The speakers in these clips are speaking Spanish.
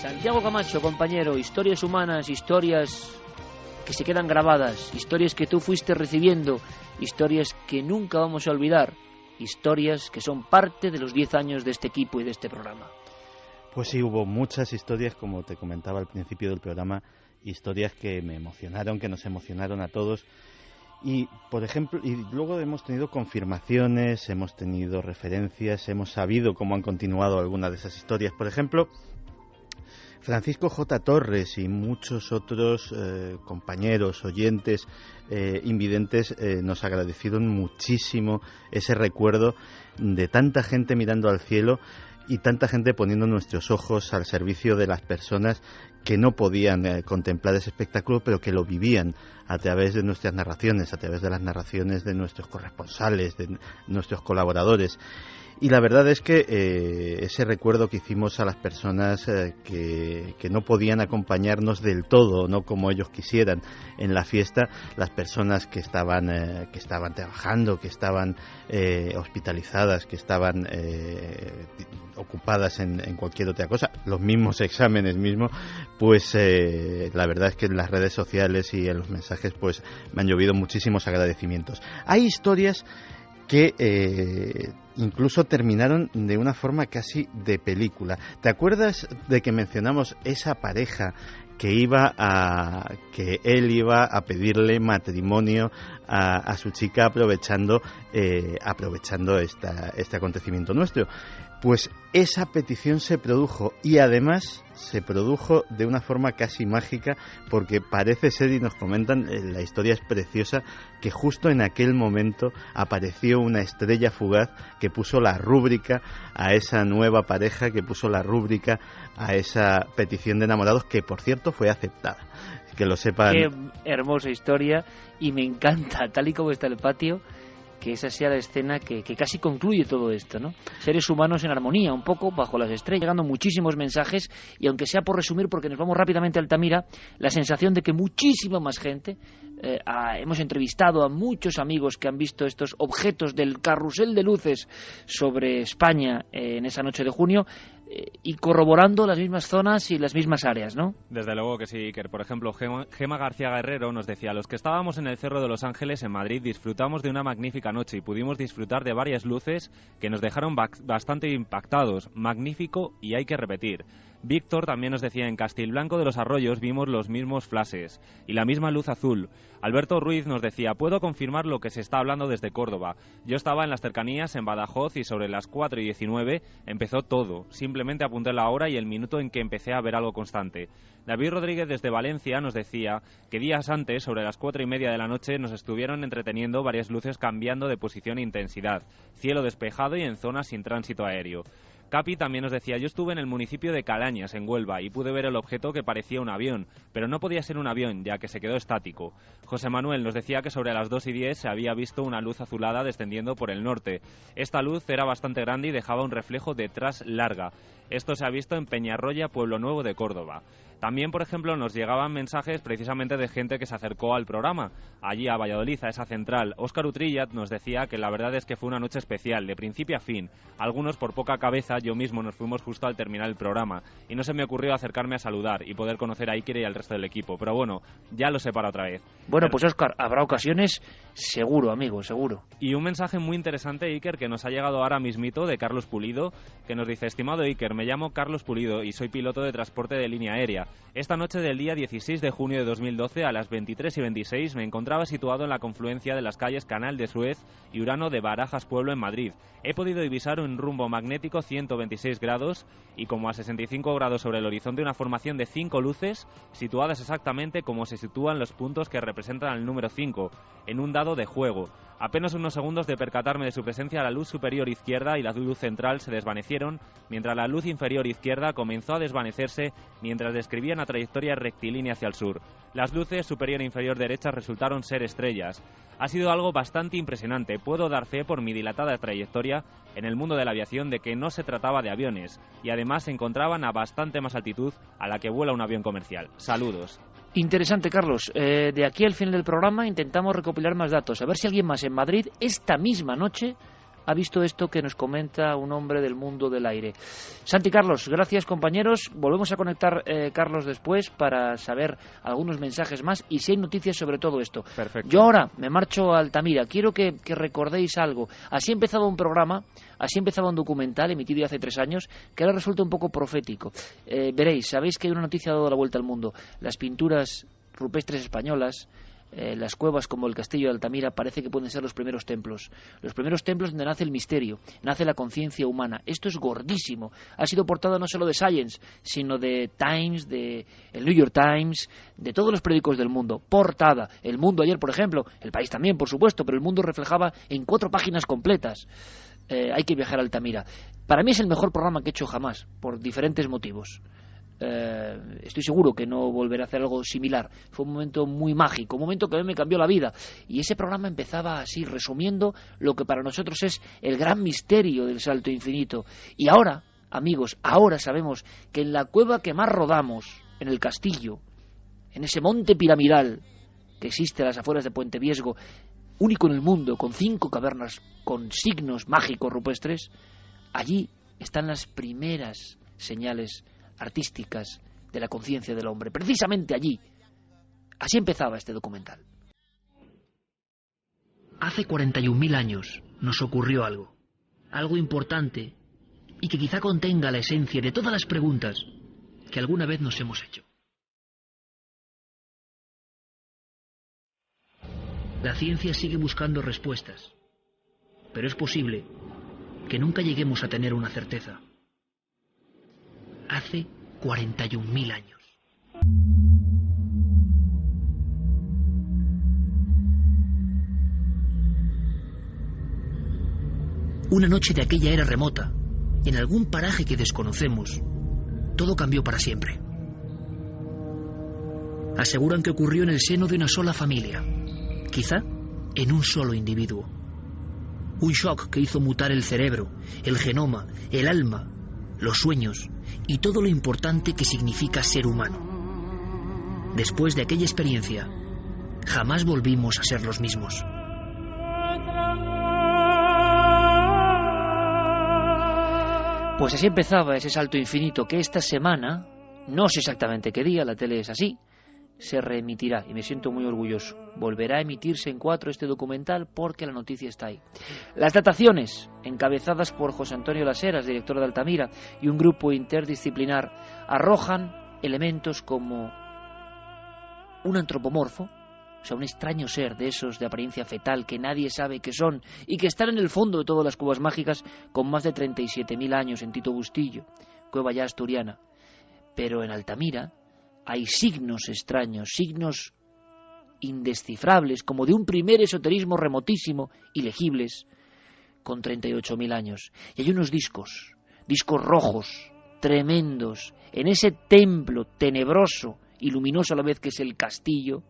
Santiago Camacho, compañero, historias humanas, historias que se quedan grabadas, historias que tú fuiste recibiendo, historias que nunca vamos a olvidar, historias que son parte de los 10 años de este equipo y de este programa. Pues sí, hubo muchas historias, como te comentaba al principio del programa, historias que me emocionaron, que nos emocionaron a todos. Y, por ejemplo, y luego hemos tenido confirmaciones, hemos tenido referencias, hemos sabido cómo han continuado algunas de esas historias. Por ejemplo, Francisco J. Torres y muchos otros compañeros, oyentes, invidentes, nos agradecieron muchísimo ese recuerdo de tanta gente mirando al cielo y tanta gente poniendo nuestros ojos al servicio de las personas que no podían contemplar ese espectáculo, pero que lo vivían a través de nuestras narraciones, a través de las narraciones de nuestros corresponsales, de nuestros colaboradores. Y la verdad es que ese recuerdo que hicimos a las personas que no podían acompañarnos del todo, no como ellos quisieran en la fiesta, las personas que estaban trabajando, que estaban hospitalizadas, que estaban ocupadas en cualquier otra cosa, los mismos exámenes mismos, pues la verdad es que en las redes sociales y en los mensajes pues me han llovido muchísimos agradecimientos. Hay historias que incluso terminaron de una forma casi de película. ¿Te acuerdas de que mencionamos esa pareja que él iba a pedirle matrimonio a su chica aprovechando este acontecimiento nuestro? Pues esa petición se produjo, y además se produjo de una forma casi mágica, porque parece ser, y nos comentan, la historia es preciosa, que justo en aquel momento apareció una estrella fugaz que puso la rúbrica a esa nueva pareja, que puso la rúbrica a esa petición de enamorados, que por cierto fue aceptada. Que lo sepan. Qué hermosa historia, y me encanta, tal y como está el patio, que esa sea la escena que casi concluye todo esto, ¿no? Seres humanos en armonía, un poco bajo las estrellas, llegando muchísimos mensajes, y aunque sea por resumir, porque nos vamos rápidamente a Altamira, la sensación de que muchísima más gente, hemos entrevistado a muchos amigos que han visto estos objetos del carrusel de luces sobre España en esa noche de junio, y corroborando las mismas zonas y las mismas áreas, ¿no? Desde luego que sí, Iker. Por ejemplo, Gema García Guerrero nos decía: los que estábamos en el Cerro de los Ángeles, en Madrid, disfrutamos de una magnífica noche y pudimos disfrutar de varias luces que nos dejaron bastante impactados. Magnífico, y hay que repetir. Víctor también nos decía: en Castilblanco de los Arroyos vimos los mismos flashes y la misma luz azul. Alberto Ruiz nos decía: puedo confirmar lo que se está hablando desde Córdoba. Yo estaba en las cercanías, en Badajoz, y sobre las 4:19 empezó todo. Simplemente apunté la hora y el minuto en que empecé a ver algo constante. David Rodríguez desde Valencia nos decía que días antes, sobre las 4:30 de la noche, nos estuvieron entreteniendo varias luces cambiando de posición e intensidad, cielo despejado y en zonas sin tránsito aéreo. Capi también nos decía: yo estuve en el municipio de Calañas, en Huelva, y pude ver el objeto que parecía un avión, pero no podía ser un avión, ya que se quedó estático. José Manuel nos decía que sobre las 2:10 se había visto una luz azulada descendiendo por el norte. Esta luz era bastante grande y dejaba un reflejo detrás larga. Esto se ha visto en Peñarroya, Pueblo Nuevo de Córdoba. También, por ejemplo, nos llegaban mensajes precisamente de gente que se acercó al programa, allí a Valladolid, a esa central. Óscar Utrillat nos decía que la verdad es que fue una noche especial, de principio a fin. Algunos por poca cabeza, yo mismo nos fuimos justo al terminar el programa, y no se me ocurrió acercarme a saludar y poder conocer a Iker y al resto del equipo. Pero bueno, ya lo sé para otra vez. Bueno, pues Óscar, habrá ocasiones, seguro, amigo, seguro. Y un mensaje muy interesante, Iker, que nos ha llegado ahora mismito de Carlos Pulido, que nos dice: estimado Iker, me llamo Carlos Pulido y soy piloto de transporte de línea aérea. Esta noche del día 16 de junio de 2012, a las 23:26, me encontraba situado en la confluencia de las calles Canal de Suez y Urano de Barajas Pueblo en Madrid. He podido divisar un rumbo magnético 126 grados y como a 65 grados sobre el horizonte una formación de 5 luces situadas exactamente como se sitúan los puntos que representan al número 5 en un dado de juego. Apenas unos segundos de percatarme de su presencia, la luz superior izquierda y la luz central se desvanecieron, mientras la luz inferior izquierda comenzó a desvanecerse mientras describía una trayectoria rectilínea hacia el sur. Las luces superior e inferior derechas resultaron ser estrellas. Ha sido algo bastante impresionante. Puedo dar fe por mi dilatada trayectoria en el mundo de la aviación de que no se trataba de aviones y además se encontraban a bastante más altitud a la que vuela un avión comercial. Saludos. Interesante, Carlos. De aquí al final del programa intentamos recopilar más datos, a ver si alguien más en Madrid esta misma noche ha visto esto que nos comenta un hombre del mundo del aire. Santi, Carlos, gracias compañeros. Volvemos a conectar, Carlos, después para saber algunos mensajes más y si hay noticias sobre todo esto. Perfecto. Yo ahora me marcho a Altamira. Quiero que recordéis algo. Así ha empezado un programa, así empezaba un documental emitido hace 3 años que ahora resulta un poco profético. Veréis, sabéis que hay una noticia ha dado la vuelta al mundo. Las pinturas rupestres españolas, las cuevas como el castillo de Altamira parece que pueden ser los primeros templos donde nace el misterio, nace la conciencia humana. Esto es gordísimo. Ha sido portada no solo de Science, sino de Times, de el New York Times, de todos los periódicos del mundo. Portada. El Mundo ayer, por ejemplo, El País también, por supuesto, pero El Mundo reflejaba en 4 páginas completas. Hay que viajar a Altamira. Para mí es el mejor programa que he hecho jamás, por diferentes motivos. Estoy seguro que no volveré a hacer algo similar. Fue un momento muy mágico, un momento que a mí me cambió la vida. Y ese programa empezaba así, resumiendo lo que para nosotros es el gran misterio del salto infinito. Y ahora, amigos, ahora sabemos que en la cueva que más rodamos, en el castillo, en ese monte piramidal que existe a las afueras de Puente Viesgo, único en el mundo, con 5 cavernas con signos mágicos rupestres, allí están las primeras señales artísticas de la conciencia del hombre, precisamente allí. Así empezaba este documental. Hace 41.000 años nos ocurrió algo importante y que quizá contenga la esencia de todas las preguntas que alguna vez nos hemos hecho. La ciencia sigue buscando respuestas, pero es posible que nunca lleguemos a tener una certeza. Hace 41.000 años. Una noche de aquella era remota, en algún paraje que desconocemos, todo cambió para siempre. Aseguran que ocurrió en el seno de una sola familia, quizá en un solo individuo. Un shock que hizo mutar el cerebro, el genoma, el alma, los sueños y todo lo importante que significa ser humano. Después de aquella experiencia, jamás volvimos a ser los mismos. Pues así empezaba ese salto infinito que esta semana, no sé exactamente qué día, la tele es así, se reemitirá y me siento muy orgulloso. Volverá a emitirse en 4 este documental porque la noticia está ahí. Las dataciones, encabezadas por José Antonio Las Heras, director de Altamira, y un grupo interdisciplinar, arrojan elementos como un antropomorfo, o sea, un extraño ser de esos de apariencia fetal que nadie sabe qué son y que están en el fondo de todas las cuevas mágicas con más de 37.000 años en Tito Bustillo, cueva ya asturiana. Pero en Altamira hay signos extraños, signos indescifrables, como de un primer esoterismo remotísimo, ilegibles, con 38.000 años. Y hay unos discos rojos, tremendos, en ese templo tenebroso y luminoso a la vez que es el castillo,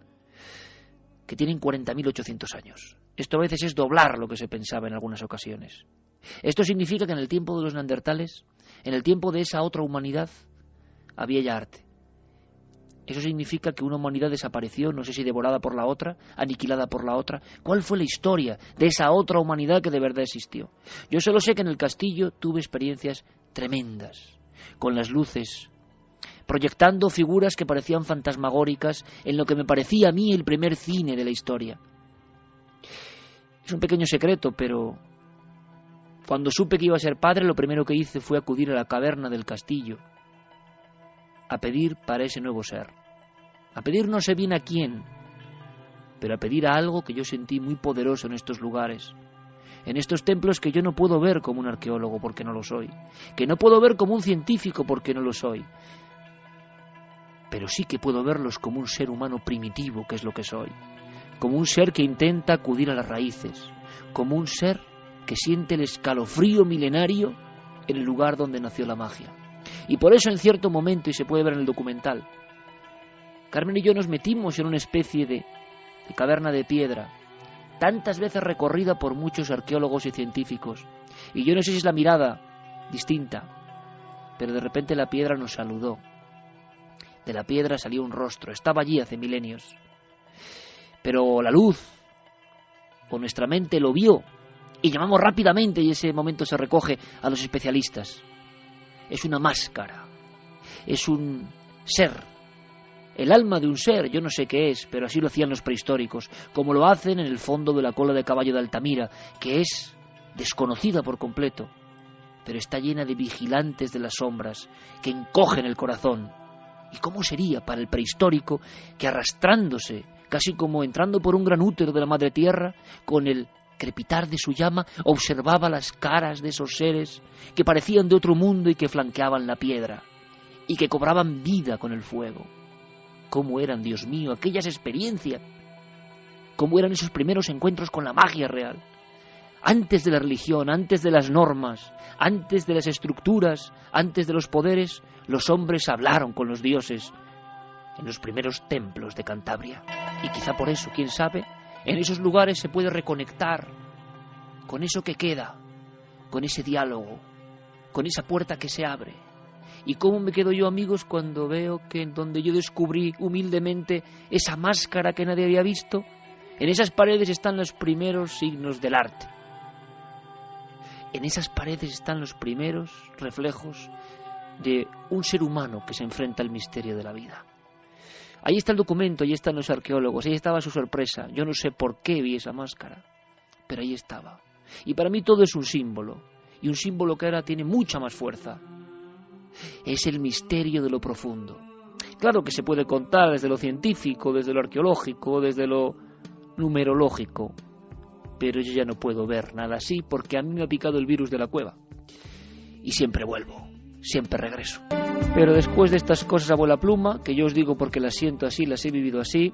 que tienen 40.800 años. Esto a veces es doblar lo que se pensaba en algunas ocasiones. Esto significa que en el tiempo de los neandertales, en el tiempo de esa otra humanidad, había ya arte. Eso significa que una humanidad desapareció, no sé si devorada por la otra, aniquilada por la otra. ¿Cuál fue la historia de esa otra humanidad que de verdad existió? Yo solo sé que en el castillo tuve experiencias tremendas, con las luces, proyectando figuras que parecían fantasmagóricas en lo que me parecía a mí el primer cine de la historia. Es un pequeño secreto, pero cuando supe que iba a ser padre, lo primero que hice fue acudir a la caverna del castillo a pedir para ese nuevo ser. A pedir no sé bien a quién, pero a pedir a algo que yo sentí muy poderoso en estos lugares, en estos templos que yo no puedo ver como un arqueólogo porque no lo soy, que no puedo ver como un científico porque no lo soy, pero sí que puedo verlos como un ser humano primitivo, que es lo que soy, como un ser que intenta acudir a las raíces, como un ser que siente el escalofrío milenario en el lugar donde nació la magia. Y por eso en cierto momento, y se puede ver en el documental, Carmen y yo nos metimos en una especie de caverna de piedra, tantas veces recorrida por muchos arqueólogos y científicos. Y yo no sé si es la mirada distinta, pero de repente la piedra nos saludó. De la piedra salió un rostro, estaba allí hace milenios. Pero la luz, o nuestra mente lo vio, Y llamamos rápidamente, y ese momento se recoge, a los especialistas. Es una máscara, es un ser, el alma de un ser, yo no sé qué es, pero así lo hacían los prehistóricos, como lo hacen en el fondo de la cola de caballo de Altamira, que es desconocida por completo, pero está llena de vigilantes de las sombras que encogen el corazón. ¿Y cómo sería para el prehistórico que, arrastrándose, casi como entrando por un gran útero de la madre tierra, con el crepitar de su llama, observaba las caras de esos seres que parecían de otro mundo y que flanqueaban la piedra, y que cobraban vida con el fuego? ¿Cómo eran, Dios mío, aquellas experiencias? ¿Cómo eran esos primeros encuentros con la magia real? Antes de la religión, antes de las normas, antes de las estructuras, antes de los poderes, los hombres hablaron con los dioses en los primeros templos de Cantabria. Y quizá por eso, quién sabe, en esos lugares se puede reconectar con eso que queda, con ese diálogo, con esa puerta que se abre. ¿Y cómo me quedo yo, amigos, cuando veo que en donde yo descubrí humildemente esa máscara que nadie había visto, en esas paredes están los primeros signos del arte? En esas paredes están los primeros reflejos de un ser humano que se enfrenta al misterio de la vida. Ahí está el documento, ahí están los arqueólogos, ahí estaba su sorpresa. Yo no sé por qué vi esa máscara, pero ahí estaba. Y para mí todo es un símbolo, y un símbolo que ahora tiene mucha más fuerza. Es el misterio de lo profundo. Claro que se puede contar desde lo científico, desde lo arqueológico, desde lo numerológico, pero yo ya no puedo ver nada así porque a mí me ha picado el virus de la cueva. Y siempre vuelvo, siempre regreso. Pero después de estas cosas a vuela pluma, que yo os digo porque las siento así, las he vivido así,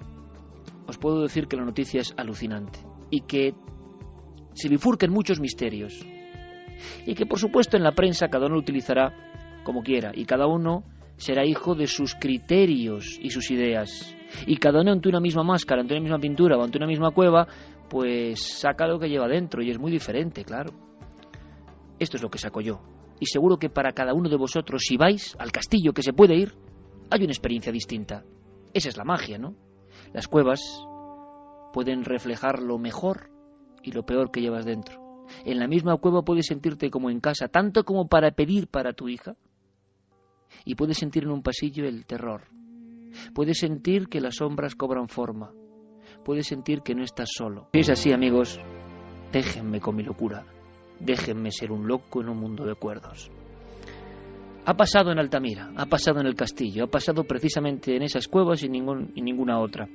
os puedo decir que la noticia es alucinante y que se bifurquen muchos misterios y que por supuesto en la prensa cada uno lo utilizará como quiera y cada uno será hijo de sus criterios y sus ideas y cada uno ante una misma máscara, ante una misma pintura o ante una misma cueva, pues saca lo que lleva dentro y es muy diferente, claro. Esto es lo que saco yo. Y seguro que para cada uno de vosotros, si vais al castillo, que se puede ir, hay una experiencia distinta. Esa es la magia, ¿no? Las cuevas pueden reflejar lo mejor y lo peor que llevas dentro. En la misma cueva puedes sentirte como en casa, tanto como para pedir para tu hija. Y puedes sentir en un pasillo el terror. Puedes sentir que las sombras cobran forma. Puedes sentir que no estás solo. Si es así, amigos, déjenme con mi locura. Déjenme ser un loco en un mundo de cuerdos. Ha pasado en Altamira, ha pasado en el castillo, ha pasado precisamente en esas cuevas y ninguna otra.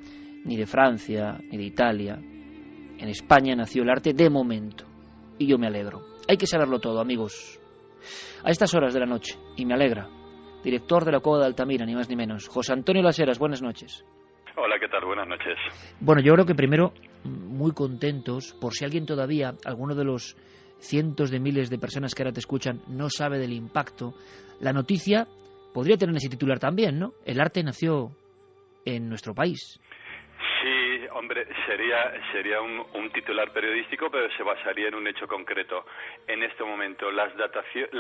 Ni de Francia, ni de Italia. En España nació el arte de momento. Y yo me alegro. Hay que saberlo todo, amigos. A estas horas de la noche, y me alegra. Director de la Cueva de Altamira, ni más ni menos. José Antonio Las Heras, buenas noches. Hola, ¿qué tal? Buenas noches. Bueno, yo creo que primero, muy contentos, por si alguien todavía, alguno de los cientos de miles de personas que ahora te escuchan, no sabe del impacto. La noticia podría tener ese titular también, ¿no? El arte nació en nuestro país. Sí, hombre, sería un titular periodístico, pero se basaría en un hecho concreto. En este momento, la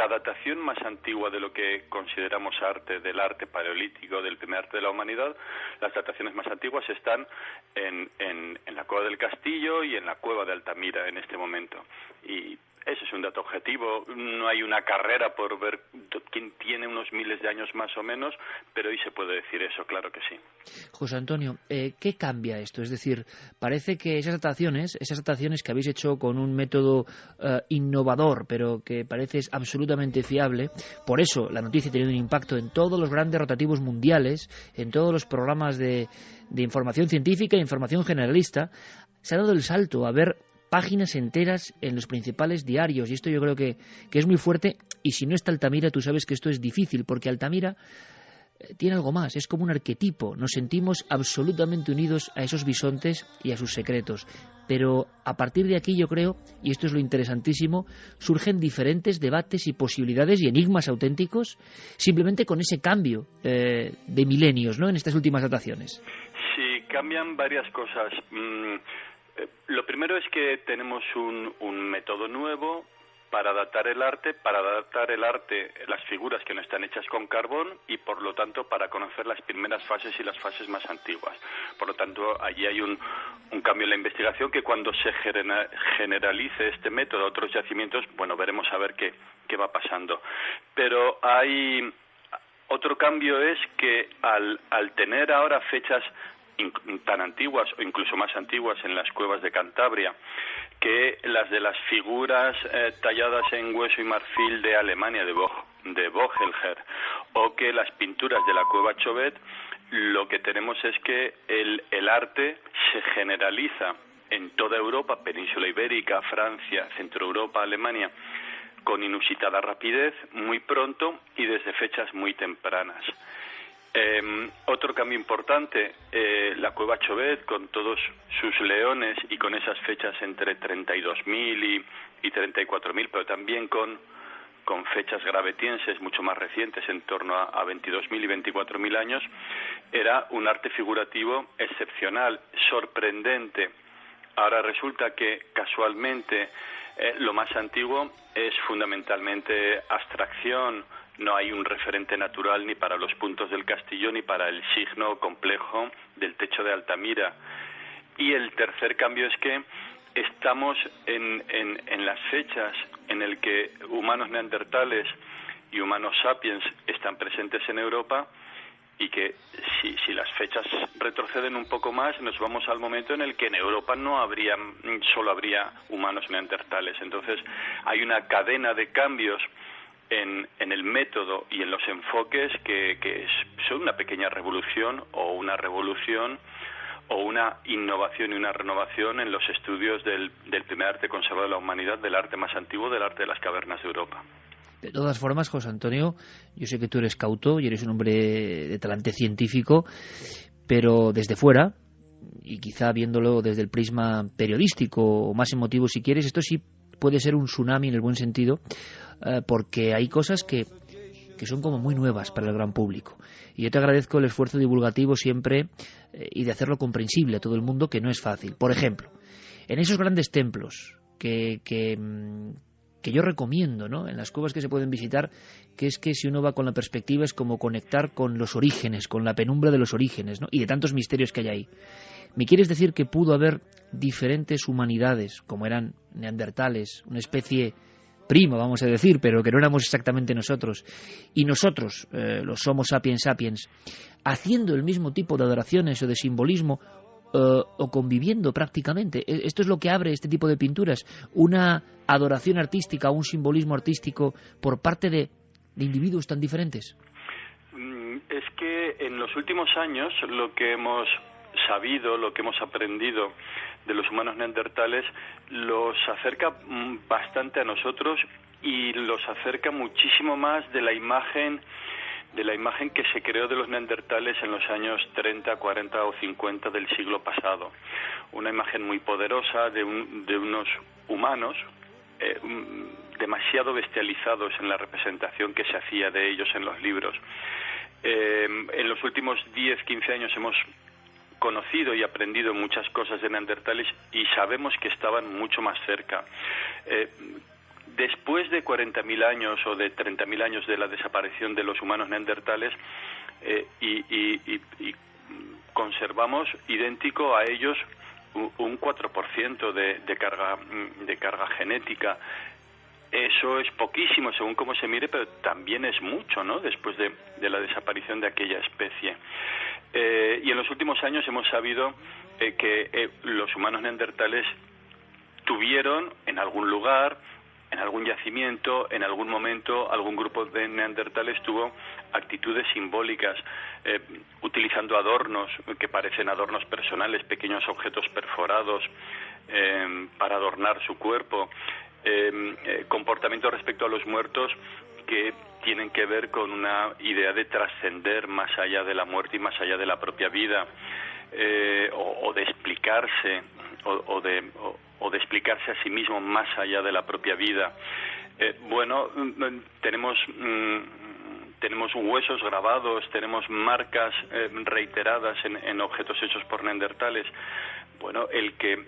datación más antigua de lo que consideramos arte, del arte paleolítico, del primer arte de la humanidad, las dataciones más antiguas están en la Cueva del Castillo y en la Cueva de Altamira en este momento. Y ese es un dato objetivo, no hay una carrera por ver quién tiene unos miles de años más o menos, pero hoy se puede decir eso, claro que sí. José Antonio, ¿qué cambia esto? Es decir, parece que esas dataciones que habéis hecho con un método innovador, pero que parece absolutamente fiable, por eso la noticia ha tenido un impacto en todos los grandes rotativos mundiales, en todos los programas de información científica e información generalista, se ha dado el salto a ver páginas enteras en los principales diarios, y esto yo creo que es muy fuerte, y si no está Altamira, tú sabes que esto es difícil, porque Altamira tiene algo más, es como un arquetipo, nos sentimos absolutamente unidos a esos bisontes y a sus secretos, pero a partir de aquí yo creo, y esto es lo interesantísimo, surgen diferentes debates y posibilidades y enigmas auténticos, simplemente con ese cambio de milenios, ¿no?, en estas últimas dataciones. Sí, cambian varias cosas. Lo primero es que tenemos un método nuevo para datar el arte, las figuras que no están hechas con carbón y por lo tanto para conocer las primeras fases y las fases más antiguas. Por lo tanto, allí hay un cambio en la investigación que cuando se generalice este método a otros yacimientos, bueno, veremos a ver qué va pasando. Pero hay otro cambio, es que al tener ahora fechas tan antiguas o incluso más antiguas en las cuevas de Cantabria que las de las figuras talladas en hueso y marfil de Alemania, de Vogelger, o que las pinturas de la cueva Chauvet, lo que tenemos es que el arte se generaliza en toda Europa, península ibérica, Francia, Centro Europa, Alemania, con inusitada rapidez, muy pronto y desde fechas muy tempranas. Otro cambio importante, la cueva Chauvet, con todos sus leones y con esas fechas entre 32.000 y 34.000, pero también con fechas gravetienses mucho más recientes, en torno a 22.000 y 24.000 años, era un arte figurativo excepcional, sorprendente. Ahora resulta que casualmente lo más antiguo es fundamentalmente abstracción. No hay un referente natural ni para los puntos del castillo ni para el signo complejo del techo de Altamira. Y el tercer cambio es que estamos en las fechas en el que humanos neandertales y humanos sapiens están presentes en Europa, y que si las fechas retroceden un poco más, nos vamos al momento en el que en Europa solo habría humanos neandertales. Entonces hay una cadena de cambios en el método y en los enfoques que son una pequeña revolución o una revolución o una innovación y una renovación en los estudios del primer arte conservado de la humanidad, del arte más antiguo, del arte de las cavernas de Europa. De todas formas, José Antonio, yo sé que tú eres cauto y eres un hombre de talante científico, pero desde fuera, y quizá viéndolo desde el prisma periodístico o más emotivo si quieres, esto sí puede ser un tsunami en el buen sentido, porque hay cosas que son como muy nuevas para el gran público. Y yo te agradezco el esfuerzo divulgativo siempre y de hacerlo comprensible a todo el mundo, que no es fácil. Por ejemplo, en esos grandes templos que yo recomiendo, ¿no?, en las cuevas que se pueden visitar, que es que si uno va con la perspectiva es como conectar con los orígenes, con la penumbra de los orígenes, ¿no?, y de tantos misterios que hay ahí. ¿Me quieres decir que pudo haber diferentes humanidades, como eran neandertales, una especie prima, vamos a decir, pero que no éramos exactamente nosotros, y nosotros, los Homo sapiens sapiens, haciendo el mismo tipo de adoraciones o de simbolismo, o conviviendo prácticamente? Esto es lo que abre este tipo de pinturas, una adoración artística, un simbolismo artístico por parte de individuos tan diferentes. Es que en los últimos años lo que hemos sabido, lo que hemos aprendido de los humanos neandertales los acerca bastante a nosotros y los acerca muchísimo más de la imagen que se creó de los neandertales en los años 30, 40 o 50 del siglo pasado. Una imagen muy poderosa de unos humanos demasiado bestializados en la representación que se hacía de ellos en los libros. En los últimos 10, 15 años hemos conocido y aprendido muchas cosas de neandertales y sabemos que estaban mucho más cerca. Después de 40.000 años o de 30.000 años de la desaparición de los humanos neandertales, y conservamos idéntico a ellos un 4% de carga genética. Eso es poquísimo según cómo se mire, pero también es mucho, ¿no?, después de la desaparición de aquella especie. Y en los últimos años hemos sabido que los humanos neandertales tuvieron en algún lugar, en algún yacimiento, en algún momento, algún grupo de neandertales tuvo actitudes simbólicas, utilizando adornos que parecen adornos personales, pequeños objetos perforados para adornar su cuerpo, comportamientos respecto a los muertos que tienen que ver con una idea de trascender más allá de la muerte y más allá de la propia vida, o de explicarse, o de explicarse a sí mismo más allá de la propia vida. Tenemos huesos grabados, tenemos marcas reiteradas en objetos hechos por neandertales. Bueno, el que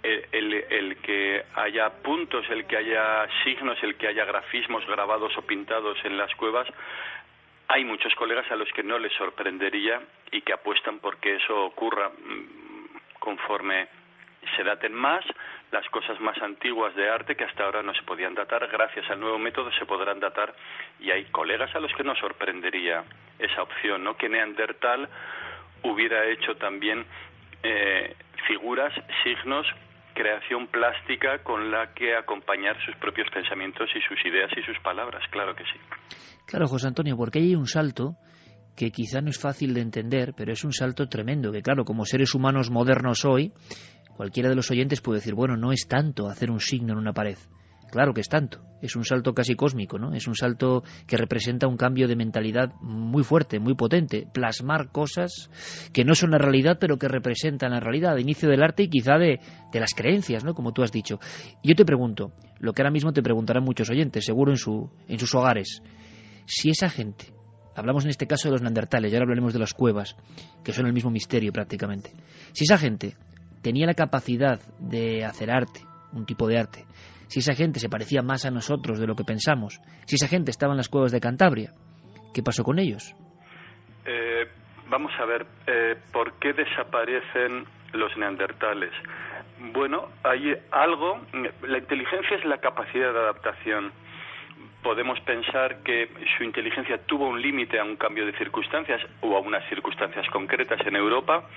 el que haya puntos, el que haya signos, el que haya grafismos grabados o pintados en las cuevas, hay muchos colegas a los que no les sorprendería y que apuestan porque eso ocurra. Conforme se daten más, las cosas más antiguas de arte que hasta ahora no se podían datar, gracias al nuevo método se podrán datar, y hay colegas a los que no sorprendería esa opción, ¿no? Que Neandertal hubiera hecho también figuras, signos, creación plástica con la que acompañar sus propios pensamientos y sus ideas y sus palabras, claro que sí. Claro, José Antonio, porque hay un salto que quizá no es fácil de entender, pero es un salto tremendo, que claro, como seres humanos modernos hoy, cualquiera de los oyentes puede decir, bueno, no es tanto hacer un signo en una pared. Claro que es tanto, es un salto casi cósmico, ¿no? Es un salto que representa un cambio de mentalidad muy fuerte, muy potente, plasmar cosas que no son la realidad, pero que representan la realidad, de inicio del arte y quizá de las creencias, ¿no? Como tú has dicho. Y yo te pregunto, lo que ahora mismo te preguntarán muchos oyentes, seguro en sus hogares, si esa gente, hablamos en este caso de los neandertales, y ahora hablaremos de las cuevas, que son el mismo misterio prácticamente, si esa gente tenía la capacidad de hacer arte, un tipo de arte, si esa gente se parecía más a nosotros de lo que pensamos, si esa gente estaba en las cuevas de Cantabria, ¿qué pasó con ellos? Vamos a ver, ¿por qué desaparecen los neandertales? Bueno, hay algo, la inteligencia es la capacidad de adaptación. Podemos pensar que su inteligencia tuvo un límite a un cambio de circunstancias o a unas circunstancias concretas en Europa,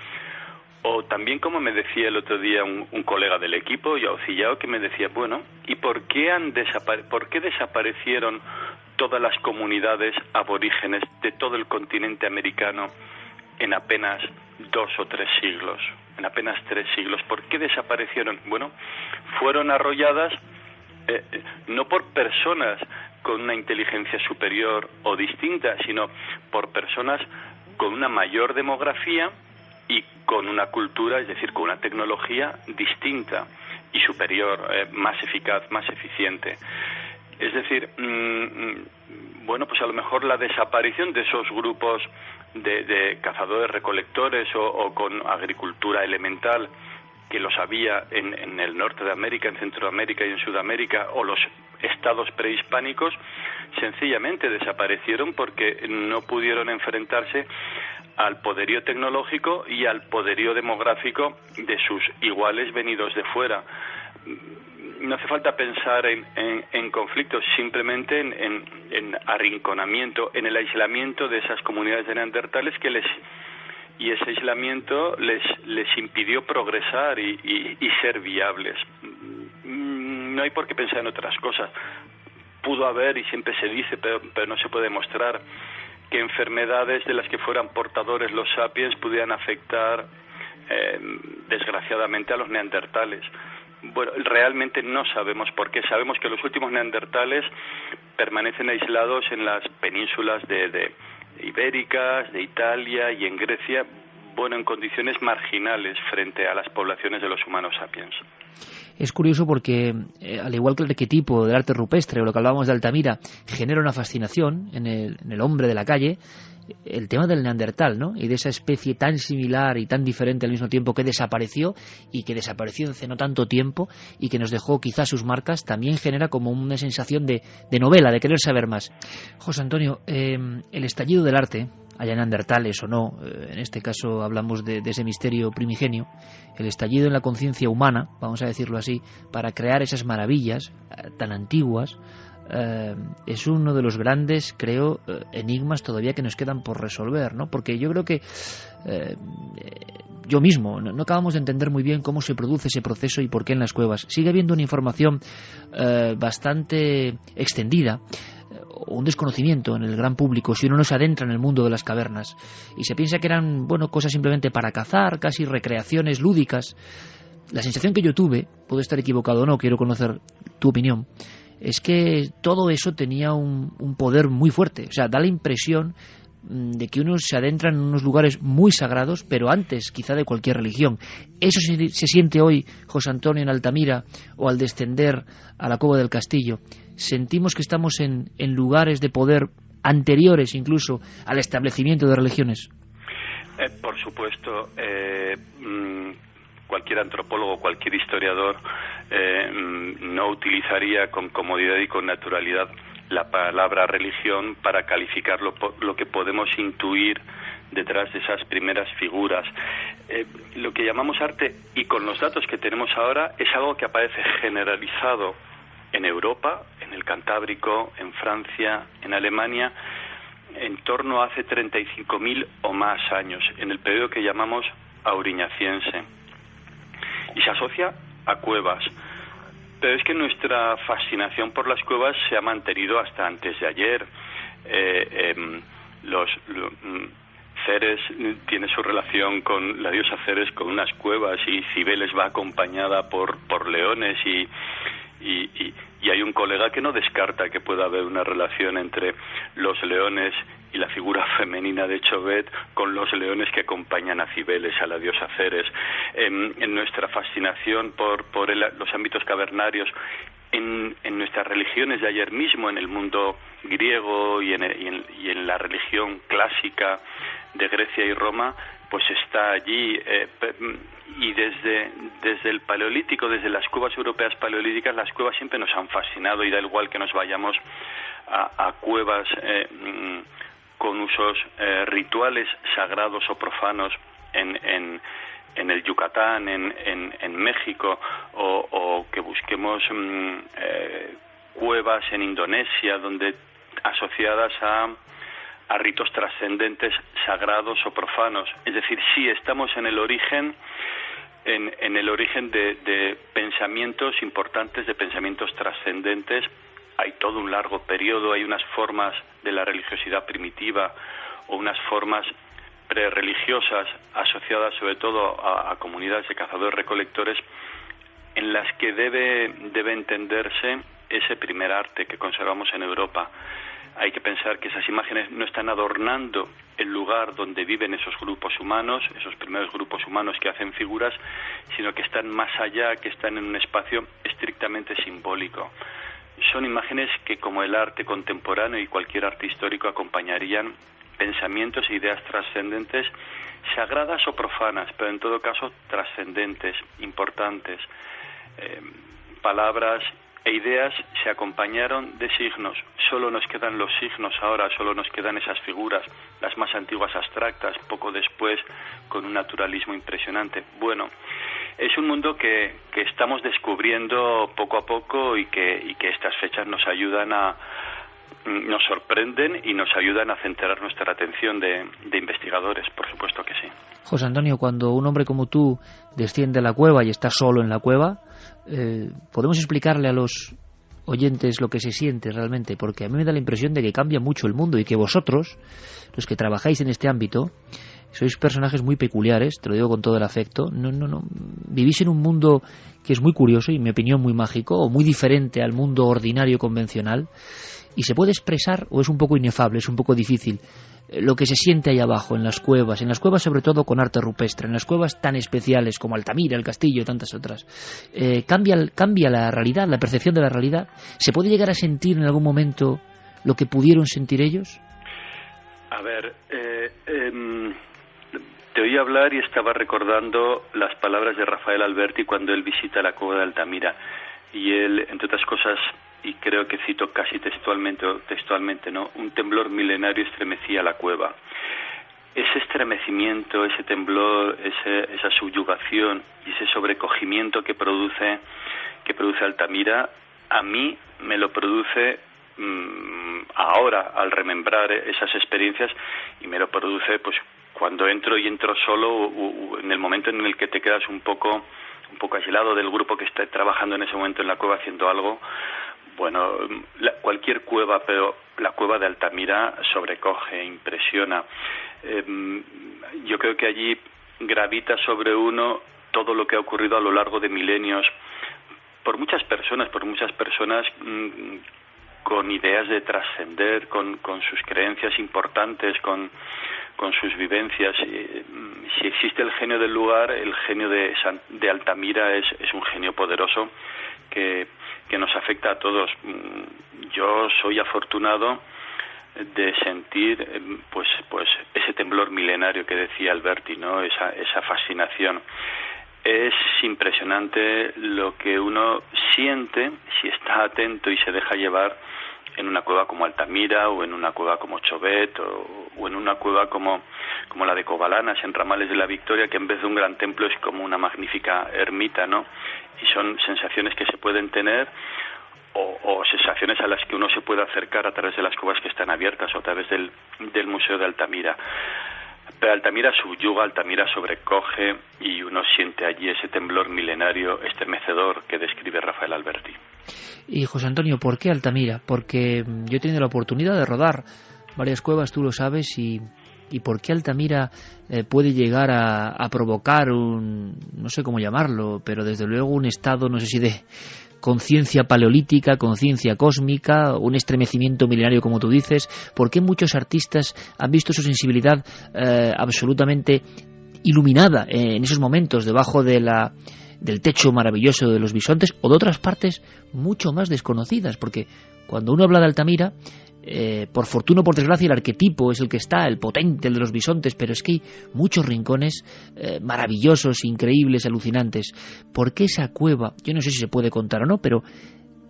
o también, como me decía el otro día un colega del equipo, Yao Cillao, que me decía, bueno, ¿y por qué desaparecieron todas las comunidades aborígenes de todo el continente americano en apenas 2 o 3 siglos? En apenas 3 siglos. ¿Por qué desaparecieron? Bueno, fueron arrolladas no por personas con una inteligencia superior o distinta, sino por personas con una mayor demografía y con una cultura, es decir, con una tecnología distinta y superior, más eficaz, más eficiente. Es decir, bueno, pues a lo mejor la desaparición de esos grupos de cazadores-recolectores o con agricultura elemental, que los había en el norte de América, en Centroamérica y en Sudamérica, o los estados prehispánicos, sencillamente desaparecieron porque no pudieron enfrentarse al poderío tecnológico y al poderío demográfico de sus iguales venidos de fuera. No hace falta pensar en conflictos, simplemente en arrinconamiento, en el aislamiento de esas comunidades de neandertales y ese aislamiento les impidió progresar y ser viables. No hay por qué pensar en otras cosas. Pudo haber, y siempre se dice, pero no se puede demostrar, que enfermedades de las que fueran portadores los sapiens pudieran afectar desgraciadamente a los neandertales. Bueno, realmente no sabemos por qué. Sabemos que los últimos neandertales permanecen aislados en las penínsulas de ibéricas, de Italia y en Grecia, bueno, en condiciones marginales frente a las poblaciones de los humanos sapiens. Es curioso porque, al igual que el arquetipo del arte rupestre o lo que hablábamos de Altamira, genera una fascinación en el hombre de la calle, el tema del neandertal, ¿no? Y de esa especie tan similar y tan diferente al mismo tiempo que desapareció hace no tanto tiempo y que nos dejó quizás sus marcas, también genera como una sensación de novela, de querer saber más. José Antonio, el estallido del arte, haya neandertales o no, en este caso hablamos de ese misterio primigenio, el estallido en la conciencia humana, vamos a decirlo así, para crear esas maravillas tan antiguas, es uno de los grandes, creo, enigmas todavía que nos quedan por resolver, ¿no? Porque yo creo que yo mismo no acabamos de entender muy bien cómo se produce ese proceso y por qué en las cuevas. Sigue habiendo una información bastante extendida, un desconocimiento en el gran público si uno no se adentra en el mundo de las cavernas y se piensa que eran, bueno, cosas simplemente para cazar, casi recreaciones lúdicas. La sensación que yo tuve, puedo estar equivocado o no, quiero conocer tu opinión, es que todo eso tenía un poder muy fuerte. O sea, da la impresión de que uno se adentra en unos lugares muy sagrados, pero antes quizá de cualquier religión. Eso se siente hoy, José Antonio, en Altamira, o al descender a la Cueva del Castillo. Sentimos que estamos en lugares de poder anteriores incluso al establecimiento de religiones. Por supuesto. cualquier antropólogo, cualquier historiador no utilizaría con comodidad y con naturalidad la palabra religión para calificar lo que podemos intuir detrás de esas primeras figuras. Lo que llamamos arte, y con los datos que tenemos ahora, es algo que aparece generalizado en Europa, en el Cantábrico, en Francia, en Alemania, en torno a hace 35.000 o más años, en el periodo que llamamos auriñaciense. Y se asocia a cuevas. Pero es que nuestra fascinación por las cuevas se ha mantenido hasta antes de ayer. Ceres tiene su relación con la diosa Ceres con unas cuevas, y Cibeles va acompañada por leones, y hay un colega que no descarta que pueda haber una relación entre los leones y la figura femenina de Chauvet con los leones que acompañan a Cibeles, a la diosa Ceres. En nuestra fascinación por los ámbitos cavernarios, en nuestras religiones de ayer mismo, en el mundo griego y en la religión clásica de Grecia y Roma, pues está allí, y desde el Paleolítico, desde las cuevas europeas paleolíticas, las cuevas siempre nos han fascinado, y da igual que nos vayamos a cuevas con usos rituales sagrados o profanos en el Yucatán, en México, o que busquemos cuevas en Indonesia, donde asociadas a ritos trascendentes, sagrados o profanos. Es decir, sí estamos en el origen, en el origen de pensamientos importantes, de pensamientos trascendentes. Hay todo un largo periodo, hay unas formas de la religiosidad primitiva o unas formas prereligiosas asociadas sobre todo a comunidades de cazadores-recolectores, en las que debe entenderse ese primer arte que conservamos en Europa. Hay que pensar que esas imágenes no están adornando el lugar donde viven esos grupos humanos, esos primeros grupos humanos que hacen figuras, sino que están más allá, que están en un espacio estrictamente simbólico. Son imágenes que, como el arte contemporáneo y cualquier arte histórico, acompañarían pensamientos e ideas trascendentes, sagradas o profanas, pero en todo caso trascendentes, importantes. Palabras e ideas se acompañaron de signos. Solo nos quedan los signos ahora, solo nos quedan esas figuras, las más antiguas abstractas, poco después con un naturalismo impresionante. Bueno, es un mundo que estamos descubriendo poco a poco, y que estas fechas nos sorprenden y nos ayudan a centrar nuestra atención de investigadores, por supuesto que sí. José Antonio, cuando un hombre como tú desciende a la cueva y está solo en la cueva, ¿podemos explicarle a los oyentes lo que se siente realmente? Porque a mí me da la impresión de que cambia mucho el mundo, y que vosotros, los que trabajáis en este ámbito, sois personajes muy peculiares, te lo digo con todo el afecto. No. Vivís en un mundo que es muy curioso y, en mi opinión, muy mágico, o muy diferente al mundo ordinario convencional, y se puede expresar, o es un poco inefable, es un poco difícil, lo que se siente ahí abajo, en las cuevas sobre todo con arte rupestre, en las cuevas tan especiales como Altamira, el Castillo y tantas otras. Cambia la realidad, la percepción de la realidad. ¿Se puede llegar a sentir en algún momento lo que pudieron sentir ellos? A ver, te oí hablar y estaba recordando las palabras de Rafael Alberti cuando él visita la cueva de Altamira, y él, entre otras cosas, y creo que cito casi textualmente, ¿no? Un temblor milenario estremecía la cueva. Ese estremecimiento, ese temblor, esa subyugación y ese sobrecogimiento que produce Altamira, a mí me lo produce ahora, al remembrar esas experiencias, y me lo produce pues cuando entro solo, en el momento en el que te quedas un poco aislado del grupo que está trabajando en ese momento en la cueva haciendo algo. Bueno, cualquier cueva, pero la cueva de Altamira sobrecoge, impresiona. Yo creo que allí gravita sobre uno todo lo que ha ocurrido a lo largo de milenios por muchas personas con ideas de trascender, con sus creencias importantes, con sus vivencias. Si existe el genio del lugar, el genio de Altamira es un genio poderoso que nos afecta a todos. Yo soy afortunado de sentir pues ese temblor milenario que decía Alberti, ¿no? Esa fascinación. Es impresionante lo que uno siente si está atento y se deja llevar en una cueva como Altamira o en una cueva como Chauvet o en una cueva como la de Covalanas en Ramales de la Victoria, que en vez de un gran templo es como una magnífica ermita, ¿no? Y son sensaciones que se pueden tener o sensaciones a las que uno se puede acercar a través de las cuevas que están abiertas o a través del Museo de Altamira. Pero Altamira subyuga, Altamira sobrecoge y uno siente allí ese temblor milenario estremecedor que describe Rafael Alberti. Y José Antonio, ¿por qué Altamira? Porque yo he tenido la oportunidad de rodar varias cuevas, tú lo sabes, y ¿por qué Altamira puede llegar a provocar no sé cómo llamarlo, pero desde luego un estado, no sé si de conciencia paleolítica, conciencia cósmica, un estremecimiento milenario como tú dices? ¿Por qué muchos artistas han visto su sensibilidad absolutamente iluminada en esos momentos debajo del techo maravilloso de los bisontes, o de otras partes mucho más desconocidas? Porque cuando uno habla de Altamira, por fortuna o por desgracia, el arquetipo es el que está, el potente, el de los bisontes, pero es que hay muchos rincones maravillosos, increíbles, alucinantes. ¿Por qué esa cueva? Yo no sé si se puede contar o no, pero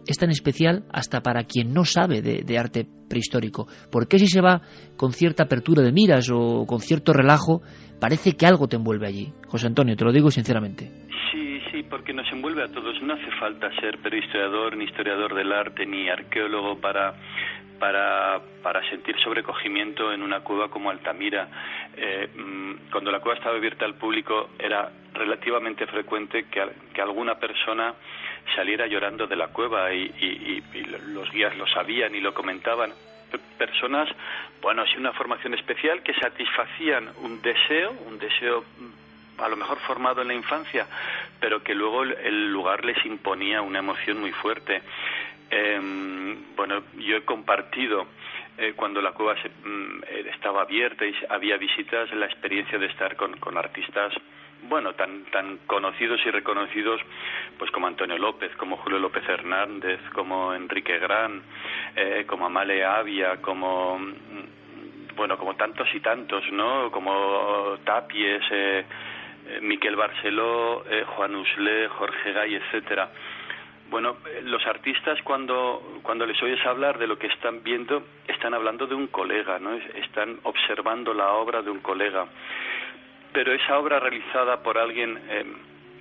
es tan especial hasta para quien no sabe de arte prehistórico. ¿Por qué si se va con cierta apertura de miras o con cierto relajo, parece que algo te envuelve allí? José Antonio, te lo digo sinceramente. Sí, porque nos envuelve a todos. No hace falta ser prehistoriador, ni historiador del arte, ni arqueólogo para sentir sobrecogimiento en una cueva como Altamira. Cuando la cueva estaba abierta al público era relativamente frecuente que alguna persona saliera llorando de la cueva y los guías lo sabían y lo comentaban. Personas, bueno, sin una formación especial, que satisfacían un deseo a lo mejor formado en la infancia, pero que luego el lugar les imponía una emoción muy fuerte. Bueno, yo he compartido cuando la cueva estaba abierta y había visitas, la experiencia de estar con artistas, bueno, tan conocidos y reconocidos, pues como Antonio López, como Julio López Hernández, como Enrique Gran, como Amalia Avia, como tantos y tantos, ¿no? Como Tapies, Miquel Barceló, Juan Uslé, Jorge Gay, etcétera. Bueno, los artistas cuando les oyes hablar de lo que están viendo, están hablando de un colega, ¿no? Están observando la obra de un colega. Pero esa obra realizada por alguien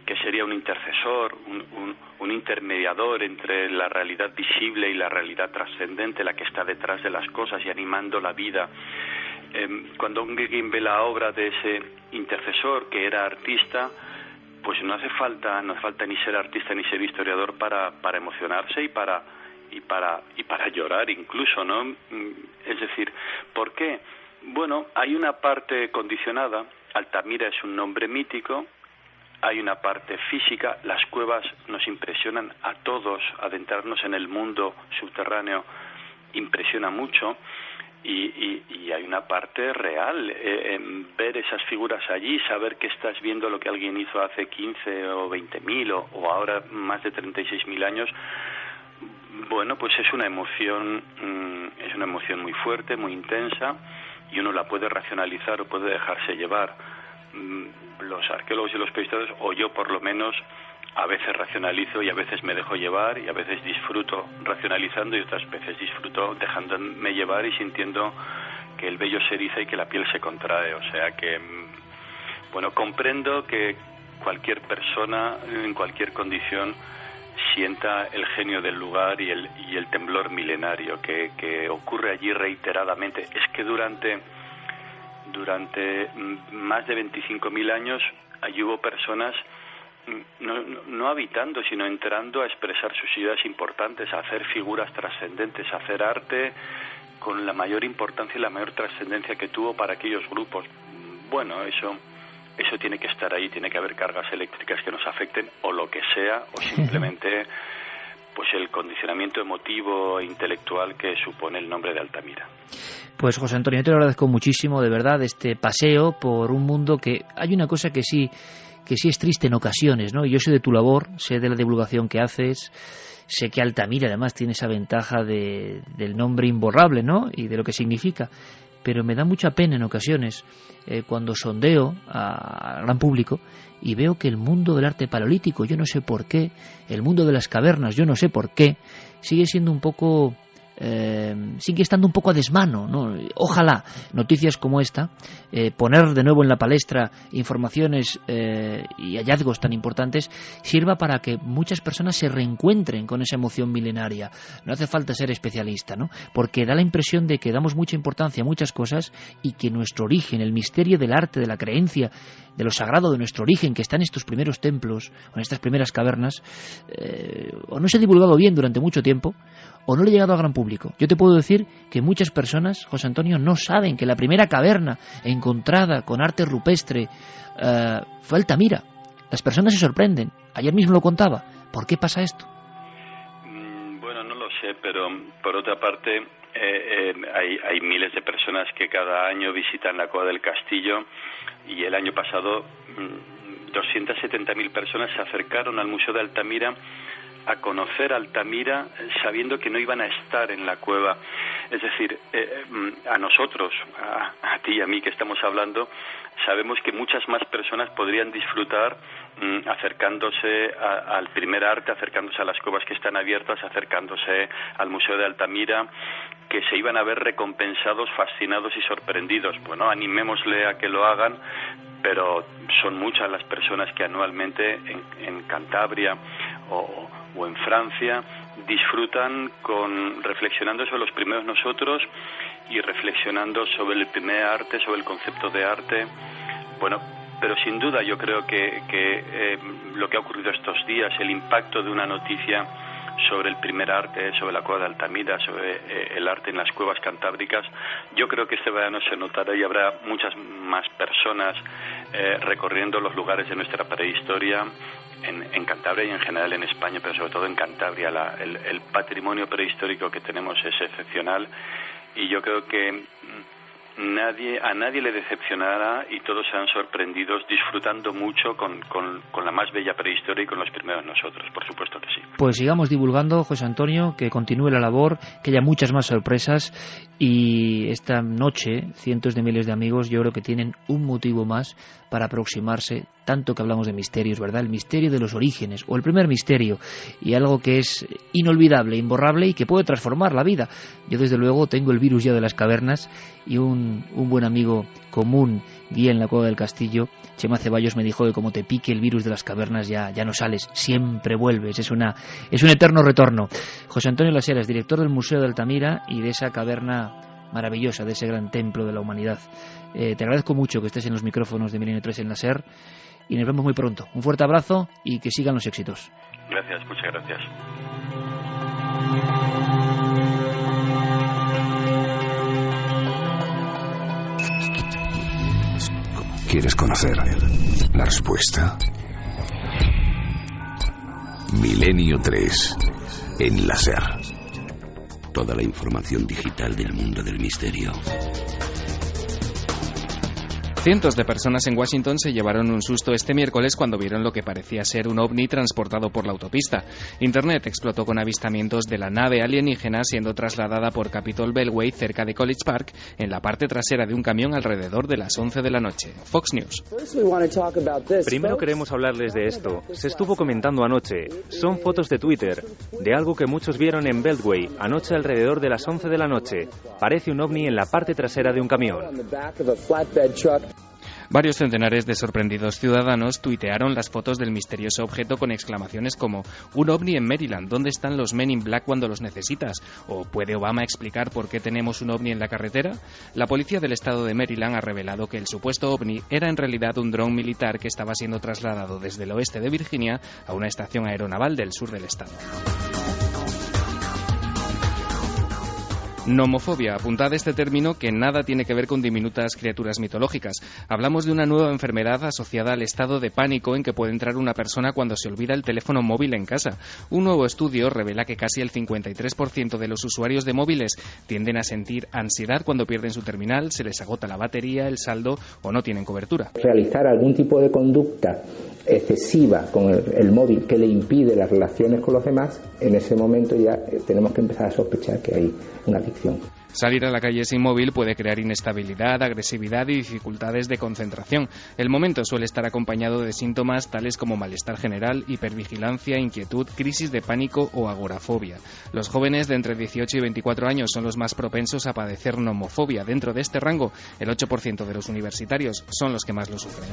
que sería un intercesor, un intermediador entre la realidad visible y la realidad trascendente, la que está detrás de las cosas y animando la vida. Cuando alguien ve la obra de ese intercesor que era artista, pues no hace falta ni ser artista ni ser historiador para emocionarse y para llorar incluso, ¿no? Es decir, ¿por qué? Bueno, hay una parte condicionada. Altamira es un nombre mítico, hay una parte física. Las cuevas nos impresionan a todos. Adentrarnos en el mundo subterráneo impresiona mucho. Y hay una parte real, ver esas figuras allí, saber que estás viendo lo que alguien hizo hace 15 o 20.000 o ahora más de 36.000 años. Bueno, pues es una emoción muy fuerte, muy intensa, y uno la puede racionalizar o puede dejarse llevar. Los arqueólogos y los prehistoriadores, o yo por lo menos, a veces racionalizo y a veces me dejo llevar y a veces disfruto racionalizando y otras veces disfruto dejándome llevar y sintiendo que el vello se eriza y que la piel se contrae. O sea que, bueno, comprendo que cualquier persona en cualquier condición sienta el genio del lugar y el temblor milenario que ocurre allí reiteradamente. Es que durante más de 25.000 años allí hubo personas no habitando, sino entrando a expresar sus ideas importantes, a hacer figuras trascendentes, a hacer arte con la mayor importancia y la mayor trascendencia que tuvo para aquellos grupos. Bueno, eso tiene que estar ahí, tiene que haber cargas eléctricas que nos afecten o lo que sea, o simplemente pues el condicionamiento emotivo e intelectual que supone el nombre de Altamira. Pues José Antonio, yo te lo agradezco muchísimo, de verdad, este paseo por un mundo que hay una cosa que sí es triste en ocasiones, ¿no? Yo sé de tu labor, sé de la divulgación que haces, sé que Altamira además tiene esa ventaja del nombre imborrable, ¿no? Y de lo que significa. pero me da mucha pena en ocasiones cuando sondeo al gran público y veo que el mundo del arte paleolítico, yo no sé por qué, el mundo de las cavernas, yo no sé por qué, sigue siendo un poco... sigue estando un poco a desmano, ¿no? Ojalá noticias como esta, poner de nuevo en la palestra informaciones y hallazgos tan importantes, sirva para que muchas personas se reencuentren con esa emoción milenaria. No hace falta ser especialista, ¿no? Porque da la impresión de que damos mucha importancia a muchas cosas y que nuestro origen, el misterio del arte, de la creencia, de lo sagrado de nuestro origen, que está en estos primeros templos o en estas primeras cavernas, o no se ha divulgado bien durante mucho tiempo, o no le ha llegado al gran público. Yo te puedo decir que muchas personas, José Antonio, no saben que la primera caverna encontrada con arte rupestre fue Altamira. Las personas se sorprenden. Ayer mismo lo contaba. ¿Por qué pasa esto? Bueno, no lo sé, pero por otra parte hay miles de personas que cada año visitan la Cueva del Castillo, y el año pasado 270.000 personas se acercaron al Museo de Altamira a conocer Altamira sabiendo que no iban a estar en la cueva. Es decir, a nosotros, a ti y a mí que estamos hablando, sabemos que muchas más personas podrían disfrutar acercándose al primer arte, acercándose a las cuevas que están abiertas, acercándose al Museo de Altamira, que se iban a ver recompensados, fascinados y sorprendidos. Bueno, animémosle a que lo hagan, pero son muchas las personas que anualmente en Cantabria o en Francia disfrutan reflexionando sobre los primeros nosotros y reflexionando sobre el primer arte, sobre el concepto de arte. Bueno, pero sin duda yo creo que lo que ha ocurrido estos días, el impacto de una noticia sobre el primer arte, sobre la cueva de Altamira, sobre el arte en las cuevas cantábricas, yo creo que este verano se notará y habrá muchas más personas recorriendo los lugares de nuestra prehistoria en Cantabria y en general en España, pero sobre todo en Cantabria. El patrimonio prehistórico que tenemos es excepcional, y yo creo que a nadie le decepcionará y todos serán sorprendidos disfrutando mucho con la más bella prehistoria y con los primeros nosotros, por supuesto que sí. Pues sigamos divulgando, José Antonio, que continúe la labor, que haya muchas más sorpresas, y esta noche cientos de miles de amigos yo creo que tienen un motivo más para aproximarse, tanto que hablamos de misterios, ¿verdad? El misterio de los orígenes, o el primer misterio, y algo que es inolvidable, imborrable y que puede transformar la vida. Yo desde luego tengo el virus ya de las cavernas, y un buen amigo común, guía en la Cueva del Castillo, Chema Ceballos, me dijo que como te pique el virus de las cavernas ya no sales, siempre vuelves, es un eterno retorno. José Antonio Las Heras, director del Museo de Altamira y de esa caverna maravillosa, de ese gran templo de la humanidad. Te agradezco mucho que estés en los micrófonos de Milenio 3 en la SER, y nos vemos muy pronto. Un fuerte abrazo y que sigan los éxitos. Gracias, muchas gracias. ¿Quieres conocer la respuesta? Milenio 3 en la SER. Toda la información digital del mundo del misterio. Cientos de personas en Washington se llevaron un susto este miércoles cuando vieron lo que parecía ser un ovni transportado por la autopista. Internet explotó con avistamientos de la nave alienígena siendo trasladada por Capitol Beltway cerca de College Park en la parte trasera de un camión alrededor de las 11 de la noche. Fox News. Primero queremos hablarles de esto. Se estuvo comentando anoche. Son fotos de Twitter de algo que muchos vieron en Beltway anoche alrededor de las 11 de la noche. Parece un ovni en la parte trasera de un camión. Varios centenares de sorprendidos ciudadanos tuitearon las fotos del misterioso objeto con exclamaciones como «Un ovni en Maryland, ¿dónde están los Men in Black cuando los necesitas?» o «¿Puede Obama explicar por qué tenemos un ovni en la carretera?». La policía del estado de Maryland ha revelado que el supuesto ovni era en realidad un dron militar que estaba siendo trasladado desde el oeste de Virginia a una estación aeronaval del sur del estado. Nomofobia. Apuntad este término que nada tiene que ver con diminutas criaturas mitológicas. Hablamos de una nueva enfermedad asociada al estado de pánico en que puede entrar una persona cuando se olvida el teléfono móvil en casa. Un nuevo estudio revela que casi el 53% de los usuarios de móviles tienden a sentir ansiedad cuando pierden su terminal, se les agota la batería, el saldo o no tienen cobertura. Realizar algún tipo de conducta excesiva con el móvil que le impide las relaciones con los demás, en ese momento ya tenemos que empezar a sospechar que hay una adicción. Salir a la calle sin móvil puede crear inestabilidad, agresividad y dificultades de concentración. El momento suele estar acompañado de síntomas tales como malestar general, hipervigilancia, inquietud, crisis de pánico o agorafobia. Los jóvenes de entre 18 y 24 años son los más propensos a padecer nomofobia. Dentro de este rango, el 8% de los universitarios son los que más lo sufren.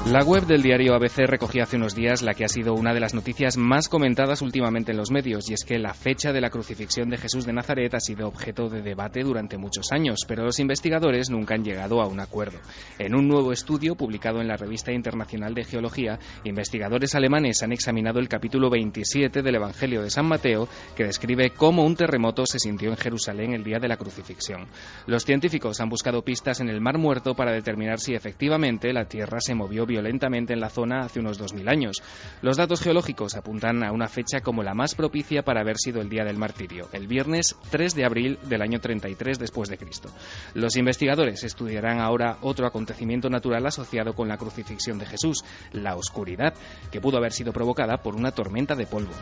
La web del diario ABC recogía hace unos días la que ha sido una de las noticias más comentadas últimamente en los medios, y es que la fecha de la crucifixión de Jesús de Nazaret ha sido objeto de debate durante muchos años, pero los investigadores nunca han llegado a un acuerdo. En un nuevo estudio publicado en la Revista Internacional de Geología, investigadores alemanes han examinado el capítulo 27 del Evangelio de San Mateo, que describe cómo un terremoto se sintió en Jerusalén el día de la crucifixión. Los científicos han buscado pistas en el Mar Muerto para determinar si efectivamente la Tierra se movió violentamente en la zona hace unos 2000 años. Los datos geológicos apuntan a una fecha como la más propicia para haber sido el día del martirio, el viernes 3 de abril del año 33 después de Cristo. Los investigadores estudiarán ahora otro acontecimiento natural asociado con la crucifixión de Jesús, la oscuridad, que pudo haber sido provocada por una tormenta de polvo.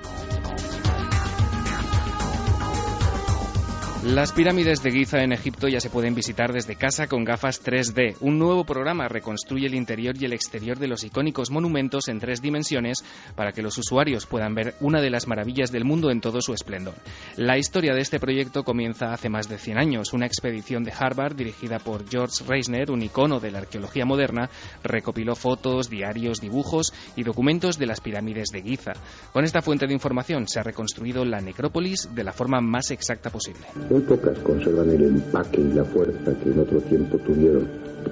Las pirámides de Giza en Egipto ya se pueden visitar desde casa con gafas 3D. Un nuevo programa reconstruye el interior y el exterior de los icónicos monumentos en 3 dimensiones para que los usuarios puedan ver una de las maravillas del mundo en todo su esplendor. La historia de este proyecto comienza hace más de 100 años. Una expedición de Harvard dirigida por George Reisner, un icono de la arqueología moderna, recopiló fotos, diarios, dibujos y documentos de las pirámides de Giza. Con esta fuente de información se ha reconstruido la necrópolis de la forma más exacta posible. Muy pocas conservan el empaque y la fuerza que en otro tiempo tuvieron,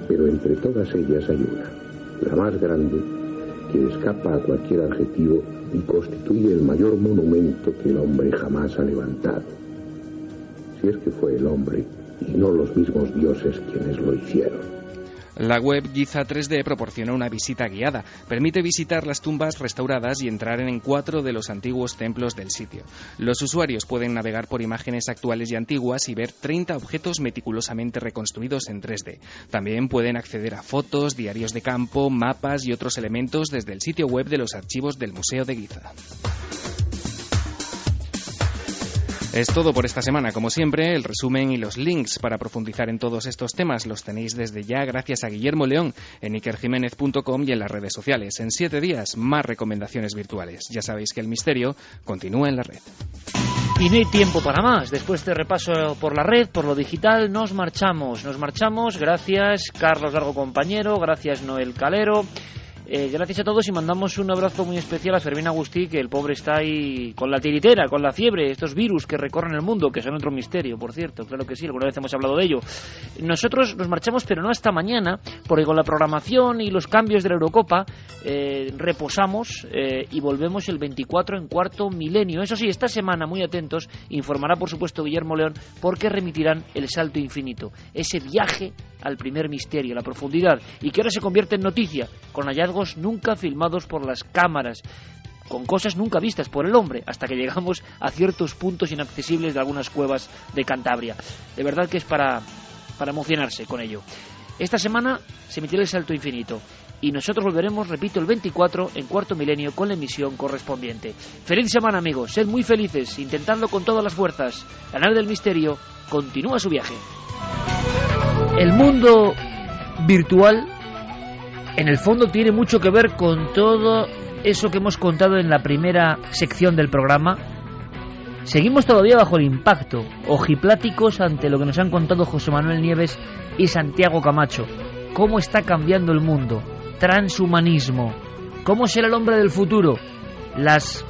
pero entre todas ellas hay una, la más grande, que escapa a cualquier adjetivo y constituye el mayor monumento que el hombre jamás ha levantado. Si es que fue el hombre y no los mismos dioses quienes lo hicieron. La web Giza 3D proporciona una visita guiada. Permite visitar las tumbas restauradas y entrar en 4 de los antiguos templos del sitio. Los usuarios pueden navegar por imágenes actuales y antiguas y ver 30 objetos meticulosamente reconstruidos en 3D. También pueden acceder a fotos, diarios de campo, mapas y otros elementos desde el sitio web de los archivos del Museo de Giza. Es todo por esta semana. Como siempre, el resumen y los links para profundizar en todos estos temas los tenéis desde ya gracias a Guillermo León en ikerjiménez.com y en las redes sociales. En 7 días, más recomendaciones virtuales. Ya sabéis que el misterio continúa en la red. Y no hay tiempo para más. Después de repaso por la red, por lo digital, nos marchamos. Gracias, Carlos Largo, compañero. Gracias, Noel Calero. Gracias a todos y mandamos un abrazo muy especial a Fermín Agustí, que el pobre está ahí con la tiritera, con la fiebre, estos virus que recorren el mundo, que son otro misterio, por cierto, claro que sí, alguna vez hemos hablado de ello. Nosotros nos marchamos, pero no hasta mañana, porque con la programación y los cambios de la Eurocopa reposamos y volvemos el 24 en Cuarto Milenio. Eso sí, esta semana, muy atentos, informará por supuesto Guillermo León, porque remitirán El Salto Infinito, ese viaje al primer misterio, a la profundidad, y que ahora se convierte en noticia, con hallazgos nunca filmados por las cámaras, con cosas nunca vistas por el hombre, hasta que llegamos a ciertos puntos inaccesibles de algunas cuevas de Cantabria. De verdad que es para emocionarse con ello. Esta semana se emitirá El Salto Infinito, y nosotros volveremos, repito, el 24 en Cuarto Milenio con la emisión correspondiente. Feliz semana, amigos, sed muy felices, intentando con todas las fuerzas. La nave del misterio continúa su viaje. El mundo virtual, en el fondo, tiene mucho que ver con todo eso que hemos contado en la primera sección del programa. Seguimos todavía bajo el impacto, ojipláticos ante lo que nos han contado José Manuel Nieves y Santiago Camacho. Cómo está cambiando el mundo, transhumanismo, cómo será el hombre del futuro, las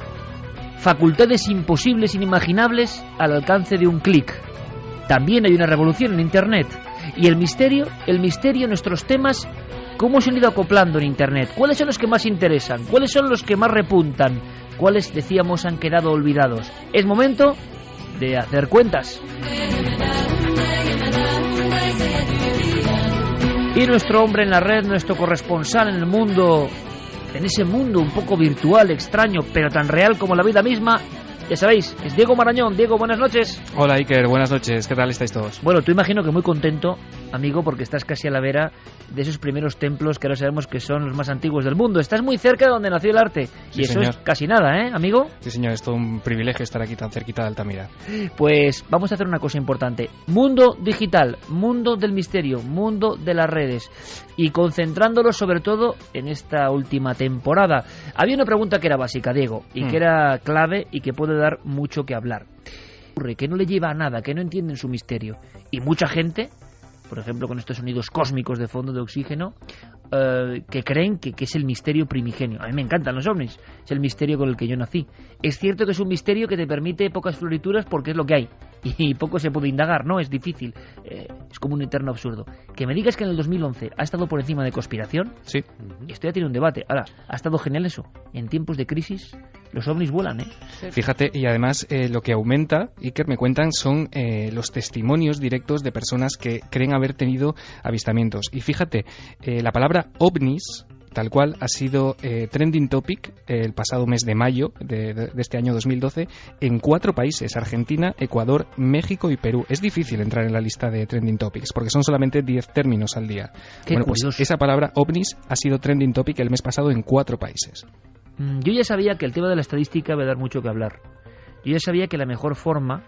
facultades imposibles, inimaginables al alcance de un clic. También hay una revolución en Internet. Y el misterio, nuestros temas, ¿cómo se han ido acoplando en Internet? ¿Cuáles son los que más interesan? ¿Cuáles son los que más repuntan? ¿Cuáles, decíamos, han quedado olvidados? Es momento de hacer cuentas. Y nuestro hombre en la red, nuestro corresponsal en el mundo, en ese mundo un poco virtual, extraño, pero tan real como la vida misma, Ya sabéis, es Diego Marañón. Diego, buenas noches. Hola Iker, buenas noches. ¿Qué tal estáis todos? Bueno, tú imagino que muy contento, amigo, porque estás casi a la vera de esos primeros templos que ahora sabemos que son los más antiguos del mundo. Estás muy cerca de donde nació el arte. Sí, y eso señor. Es casi nada, ¿eh, amigo? Sí, señor, es todo un privilegio estar aquí tan cerquita de Altamira. Pues vamos a hacer una cosa importante. Mundo digital, mundo del misterio, mundo de las redes. Y concentrándolo sobre todo en esta última temporada. Había una pregunta que era básica, Diego, y que era clave y que puede dar mucho que hablar. Que no le lleva a nada, que no entienden su misterio. Y mucha gente, por ejemplo con estos sonidos cósmicos de fondo de oxígeno, que creen que es el misterio primigenio. A mí me encantan los ovnis, es el misterio con el que yo nací. Es cierto que es un misterio que te permite pocas florituras porque es lo que hay y poco se puede indagar, ¿no? Es difícil, es como un eterno absurdo. Que me digas que en el 2011 ha estado por encima de conspiración, sí. Esto ya tiene un debate. Ahora, ha estado genial eso. En tiempos de crisis los ovnis vuelan, ¿eh? Fíjate, y además lo que aumenta, Iker, me cuentan, son los testimonios directos de personas que creen haber tenido avistamientos. Y fíjate, la palabra ovnis, tal cual, ha sido trending topic el pasado mes de mayo de este año 2012 en 4 países: Argentina, Ecuador, México y Perú. Es difícil entrar en la lista de trending topics porque son solamente 10 términos al día. Qué curioso. Pues esa palabra ovnis ha sido trending topic el mes pasado en 4 países. Yo ya sabía que el tema de la estadística va a dar mucho que hablar. Yo ya sabía que la mejor forma,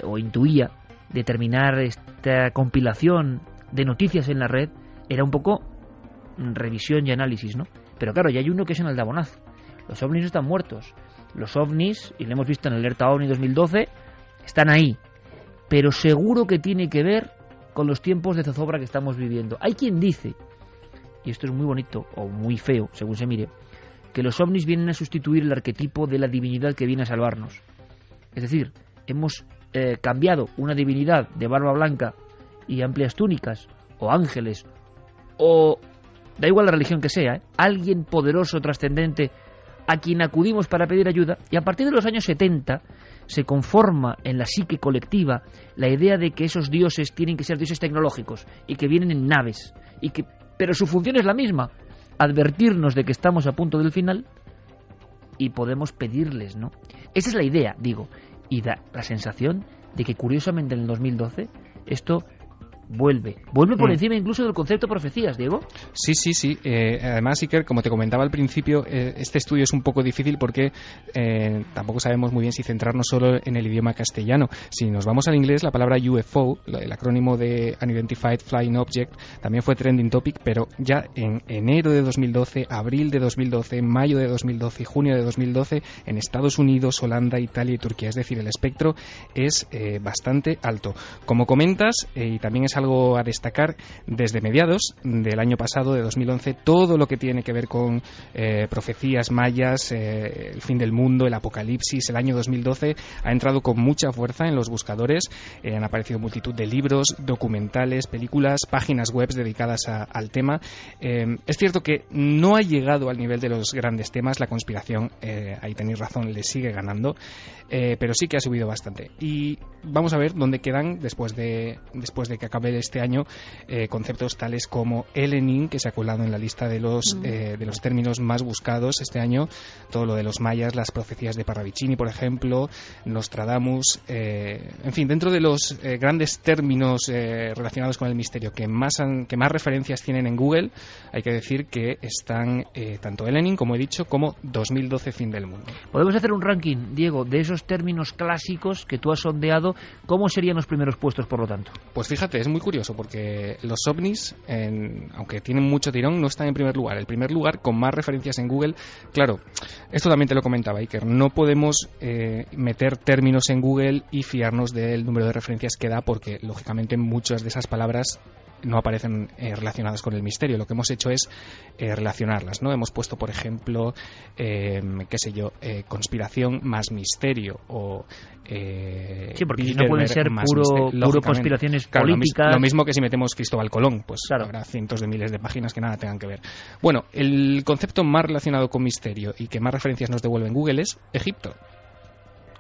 o intuía, de terminar esta compilación de noticias en la red era un poco revisión y análisis, ¿no? Pero claro, ya hay uno que es un aldabonazo. Los ovnis no están muertos. Los ovnis, y lo hemos visto en el Alerta OVNI 2012, están ahí. Pero seguro que tiene que ver con los tiempos de zozobra que estamos viviendo. Hay quien dice, y esto es muy bonito o muy feo, según se mire, que los ovnis vienen a sustituir el arquetipo de la divinidad que viene a salvarnos. Es decir, hemos cambiado una divinidad de barba blanca y amplias túnicas, o ángeles, o da igual la religión que sea, alguien poderoso, trascendente, a quien acudimos para pedir ayuda, y a partir de los años 70 se conforma en la psique colectiva la idea de que esos dioses tienen que ser dioses tecnológicos y que vienen en naves, pero su función es la misma: advertirnos de que estamos a punto del final y podemos pedirles, ¿no? Esa es la idea, digo, y da la sensación de que curiosamente en el 2012 esto vuelve por encima incluso del concepto profecías, Diego. Sí. Además, Iker, como te comentaba al principio, este estudio es un poco difícil porque tampoco sabemos muy bien si centrarnos solo en el idioma castellano. Si nos vamos al inglés, la palabra UFO, el acrónimo de Unidentified Flying Object, también fue trending topic, pero ya en enero de 2012, abril de 2012, mayo de 2012 y junio de 2012, en Estados Unidos, Holanda, Italia y Turquía. Es decir, el espectro es bastante alto. Como comentas, y también es algo a destacar, desde mediados del año pasado, de 2011, todo lo que tiene que ver con profecías mayas, el fin del mundo, el apocalipsis, el año 2012 ha entrado con mucha fuerza en los buscadores. Han aparecido multitud de libros, documentales, películas, páginas web dedicadas al tema. Es cierto que no ha llegado al nivel de los grandes temas. La conspiración, ahí tenéis razón, le sigue ganando, pero sí que ha subido bastante. Y vamos a ver dónde quedan después de que acabe este año conceptos tales como Elenin, que se ha colado en la lista de los términos más buscados este año. Todo lo de los mayas, las profecías de Parravicini, por ejemplo, Nostradamus, en fin, dentro de los grandes términos relacionados con el misterio que más referencias tienen en Google, hay que decir que están tanto Elenin, como he dicho, como 2012 fin del mundo. Podemos hacer un ranking, Diego, de esos términos clásicos que tú has sondeado. ¿Cómo serían los primeros puestos, por lo tanto? Pues fíjate, es muy curioso porque los ovnis, aunque tienen mucho tirón, no están en primer lugar. El primer lugar con más referencias en Google, claro, esto también te lo comentaba Iker, no podemos meter términos en Google y fiarnos del número de referencias que da, porque lógicamente muchas de esas palabras no aparecen relacionadas con el misterio. Lo que hemos hecho es relacionarlas, ¿no? Hemos puesto, por ejemplo, conspiración más misterio, o sí, porque si no pueden ser puro conspiraciones políticas. Lo mismo que si metemos Cristóbal Colón, pues claro, habrá cientos de miles de páginas que nada tengan que ver. Bueno, el concepto más relacionado con misterio y que más referencias nos devuelve en Google es Egipto.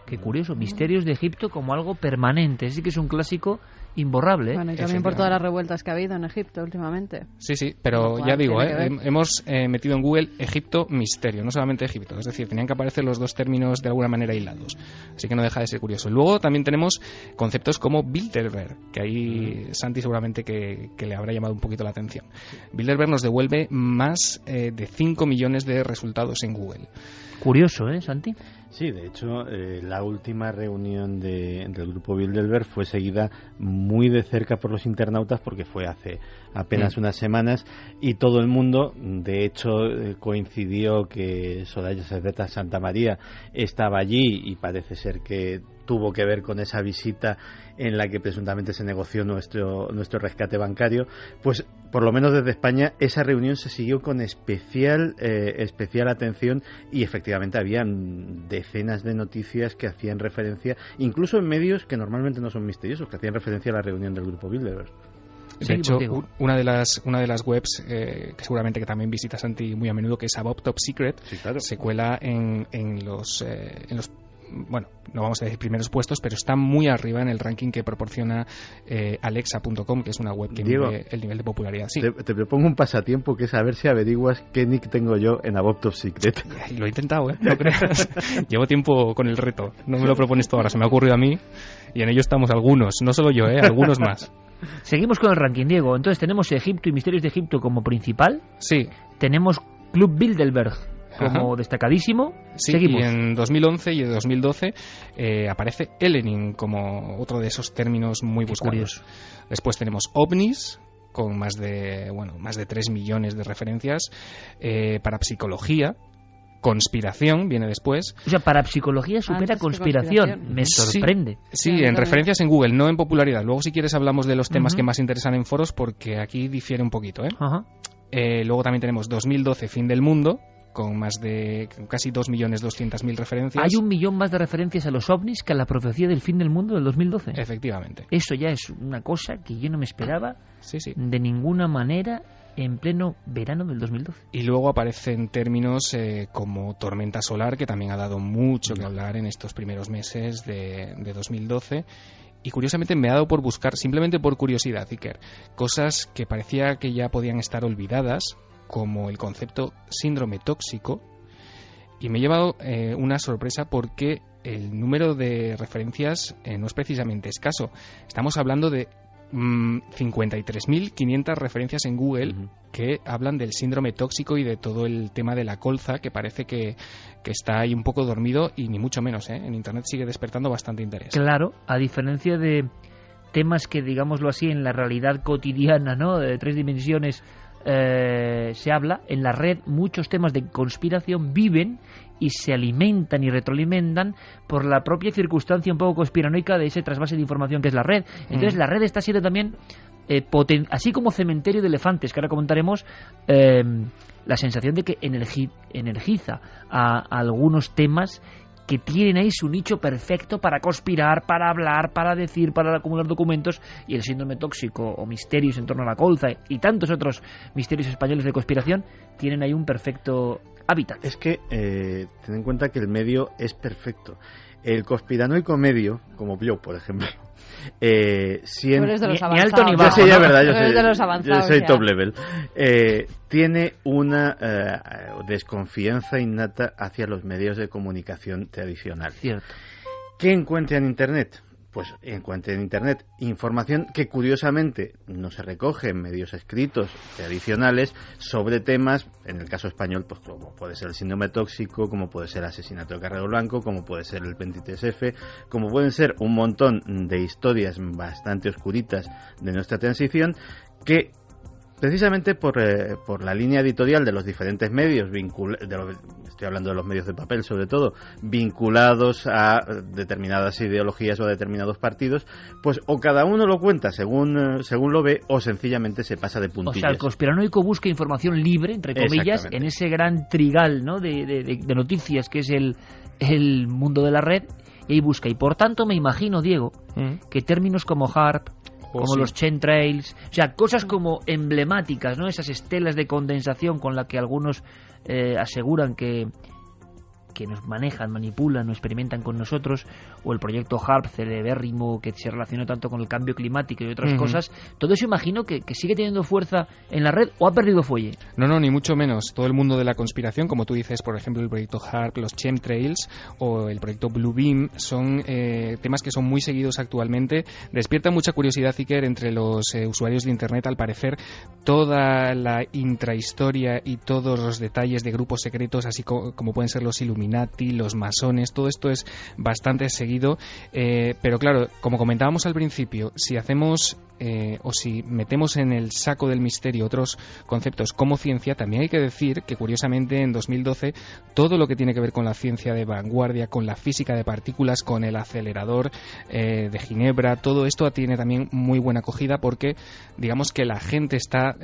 Qué curioso, misterios de Egipto como algo permanente. Sí que es un clásico imborrable. Bueno, y también por todas las revueltas que ha habido en Egipto últimamente. Sí, pero ya digo, hemos metido en Google Egipto misterio, no solamente Egipto, es decir, tenían que aparecer los dos términos de alguna manera hilados, así que no deja de ser curioso. Luego también tenemos conceptos como Bilderberg, que ahí Santi seguramente que le habrá llamado un poquito la atención. Bilderberg nos devuelve más de 5 millones de resultados en Google. Curioso, Santi? Sí, de hecho, la última reunión del grupo Bilderberg fue seguida muy de cerca por los internautas porque fue hace apenas unas semanas y todo el mundo, de hecho, coincidió que Soraya Cerveta Santamaría estaba allí y parece ser que tuvo que ver con esa visita en la que presuntamente se negoció nuestro rescate bancario. Pues por lo menos desde España esa reunión se siguió con especial atención y efectivamente habían decenas de noticias que hacían referencia, incluso en medios que normalmente no son misteriosos, que hacían referencia a la reunión del grupo Bilderberg. De hecho, una de las webs que seguramente que también visita Santi muy a menudo, que es About Top Secret, sí, claro, se cuela en los bueno, no vamos a decir primeros puestos, pero está muy arriba en el ranking que proporciona Alexa.com, que es una web que mide el nivel de popularidad. Sí. Te propongo un pasatiempo, que es a ver si averiguas qué nick tengo yo en About Top Secret. Lo he intentado, no creas. Llevo tiempo con el reto, no me lo propones tú ahora, se me ha ocurrido a mí y en ello estamos algunos, no solo yo, algunos más. Seguimos con el ranking, Diego. Entonces tenemos Egipto y Misterios de Egipto como principal. Sí. Tenemos Club Bilderberg como destacadísimo. Sí, Seguimos. Y en 2011 y en 2012 aparece Elenin como otro de esos términos muy buscados. Después tenemos ovnis con más de 3 millones de referencias. Parapsicología, conspiración viene después. O sea, parapsicología supera conspiración. Me sorprende. Sí, en referencias en Google, no en popularidad. Luego, si quieres, hablamos de los temas que más interesan en foros, porque aquí difiere un poquito, luego también tenemos 2012, fin del mundo, con más de casi 2.200.000 referencias. Hay 1 millón más de referencias a los ovnis que a la profecía del fin del mundo del 2012. Efectivamente. Eso ya es una cosa que yo no me esperaba de ninguna manera en pleno verano del 2012. Y luego aparecen términos como tormenta solar, que también ha dado mucho que hablar en estos primeros meses de 2012. Y curiosamente me ha dado por buscar, simplemente por curiosidad, Iker, cosas que parecía que ya podían estar olvidadas, como el concepto síndrome tóxico, y me he llevado una sorpresa porque el número de referencias no es precisamente escaso. Estamos hablando de 53.500 referencias en Google que hablan del síndrome tóxico y de todo el tema de la colza, que parece que está ahí un poco dormido, y ni mucho menos, en Internet sigue despertando bastante interés. Claro, a diferencia de temas que, digámoslo así, en la realidad cotidiana, ¿no?, de 3 dimensiones se habla, en la red muchos temas de conspiración viven y se alimentan y retroalimentan por la propia circunstancia un poco conspiranoica de ese trasvase de información que es la red. Entonces la red está siendo también, así como cementerio de elefantes, que ahora comentaremos, la sensación de que energiza a algunos temas que tienen ahí su nicho perfecto para conspirar, para hablar, para decir, para acumular documentos, y el síndrome tóxico o misterios en torno a la colza y tantos otros misterios españoles de conspiración tienen ahí un perfecto hábitat. Es que ten en cuenta que el medio es perfecto. El conspiranoico medio, como yo, por ejemplo, siempre, eres de los ni alto ni bajo, sí, es verdad, yo soy top level, tiene una desconfianza innata hacia los medios de comunicación tradicional. Cierto. ¿Qué encuentra en Internet? Pues encuentra en Internet información que curiosamente no se recoge en medios escritos tradicionales sobre temas, en el caso español, pues como puede ser el síndrome tóxico, como puede ser el asesinato de Carrero Blanco, como puede ser el 23F, como pueden ser un montón de historias bastante oscuritas de nuestra transición, que precisamente por la línea editorial de los diferentes medios, estoy hablando de los medios de papel sobre todo, vinculados a determinadas ideologías o a determinados partidos, pues o cada uno lo cuenta según lo ve, o sencillamente se pasa de puntillas. O sea, el conspiranoico busca información libre, entre comillas, en ese gran trigal, ¿no?, de noticias que es el mundo de la red, y ahí busca. Y por tanto me imagino, Diego, que términos como HARP, como los chemtrails, o sea, cosas como emblemáticas, ¿no?, esas estelas de condensación con las que algunos aseguran que que nos manejan, manipulan o experimentan con nosotros, o el proyecto HARP celebérrimo que se relacionó tanto con el cambio climático y otras cosas, todo eso imagino que sigue teniendo fuerza en la red o ha perdido fuelle. No, ni mucho menos. Todo el mundo de la conspiración, como tú dices, por ejemplo, el proyecto HARP, los chemtrails o el proyecto Bluebeam, son temas que son muy seguidos actualmente. Despierta mucha curiosidad, Iker, entre los usuarios de Internet. Al parecer, toda la intrahistoria y todos los detalles de grupos secretos, así como pueden ser los Illuminati, los masones, todo esto es bastante seguido. Pero claro, como comentábamos al principio, si hacemos o si metemos en el saco del misterio otros conceptos como ciencia, también hay que decir que curiosamente en 2012 todo lo que tiene que ver con la ciencia de vanguardia, con la física de partículas, con el acelerador de Ginebra, todo esto tiene también muy buena acogida, porque digamos que la gente está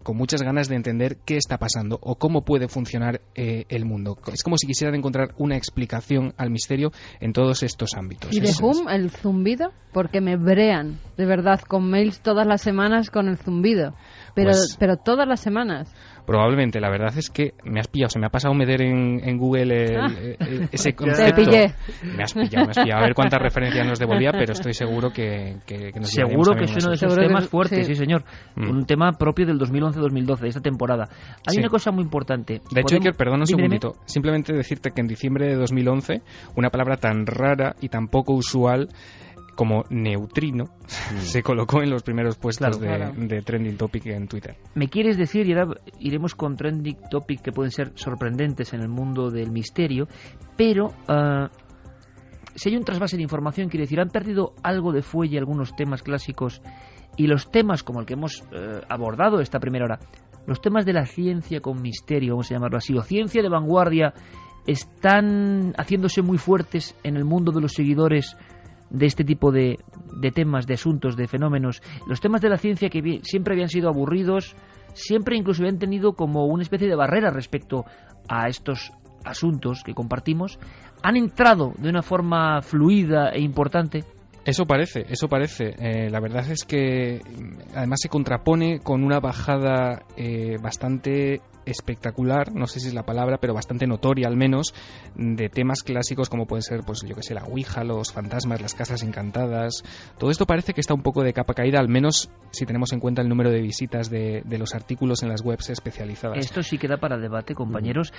con muchas ganas de entender qué está pasando o cómo puede funcionar el mundo. Es como si quisieran encontrar una explicación al misterio en todos estos ámbitos. ¿Y de Hum, el zumbido? Porque me brean, de verdad, con mails todas las semanas con el zumbido. Pero todas las semanas. Probablemente, la verdad es que me has pillado, se me ha pasado meter en Google ese concepto. Te pillé. Me has pillado. A ver cuántas referencias nos devolvía, pero estoy seguro que nos seguro que es uno de esos temas fuertes, sí señor. Un tema propio del 2011-2012, de esta temporada. Hay una cosa muy importante. De hecho, Iker, perdón un segundito, simplemente decirte que en diciembre de 2011, una palabra tan rara y tan poco usual como neutrino se colocó en los primeros puestos de Trending Topic en Twitter. ¿Me quieres decir, y ahora iremos con Trending Topic que pueden ser sorprendentes en el mundo del misterio, pero si hay un trasvase de información, quiere decir, han perdido algo de fuelle algunos temas clásicos, y los temas como el que hemos abordado esta primera hora, los temas de la ciencia con misterio, vamos a llamarlo así, o ciencia de vanguardia, están haciéndose muy fuertes en el mundo de los seguidores de este tipo de temas, de asuntos, de fenómenos. Los temas de la ciencia que siempre habían sido aburridos, siempre incluso habían tenido como una especie de barrera respecto a estos asuntos que compartimos, han entrado de una forma fluida e importante. Eso parece. La verdad es que además se contrapone con una bajada bastante espectacular, no sé si es la palabra, pero bastante notoria al menos, de temas clásicos como puede ser, pues yo que sé, la Ouija, los fantasmas, las casas encantadas. Todo esto parece que está un poco de capa caída, al menos si tenemos en cuenta el número de visitas de los artículos en las webs especializadas. Esto sí queda para debate, compañeros.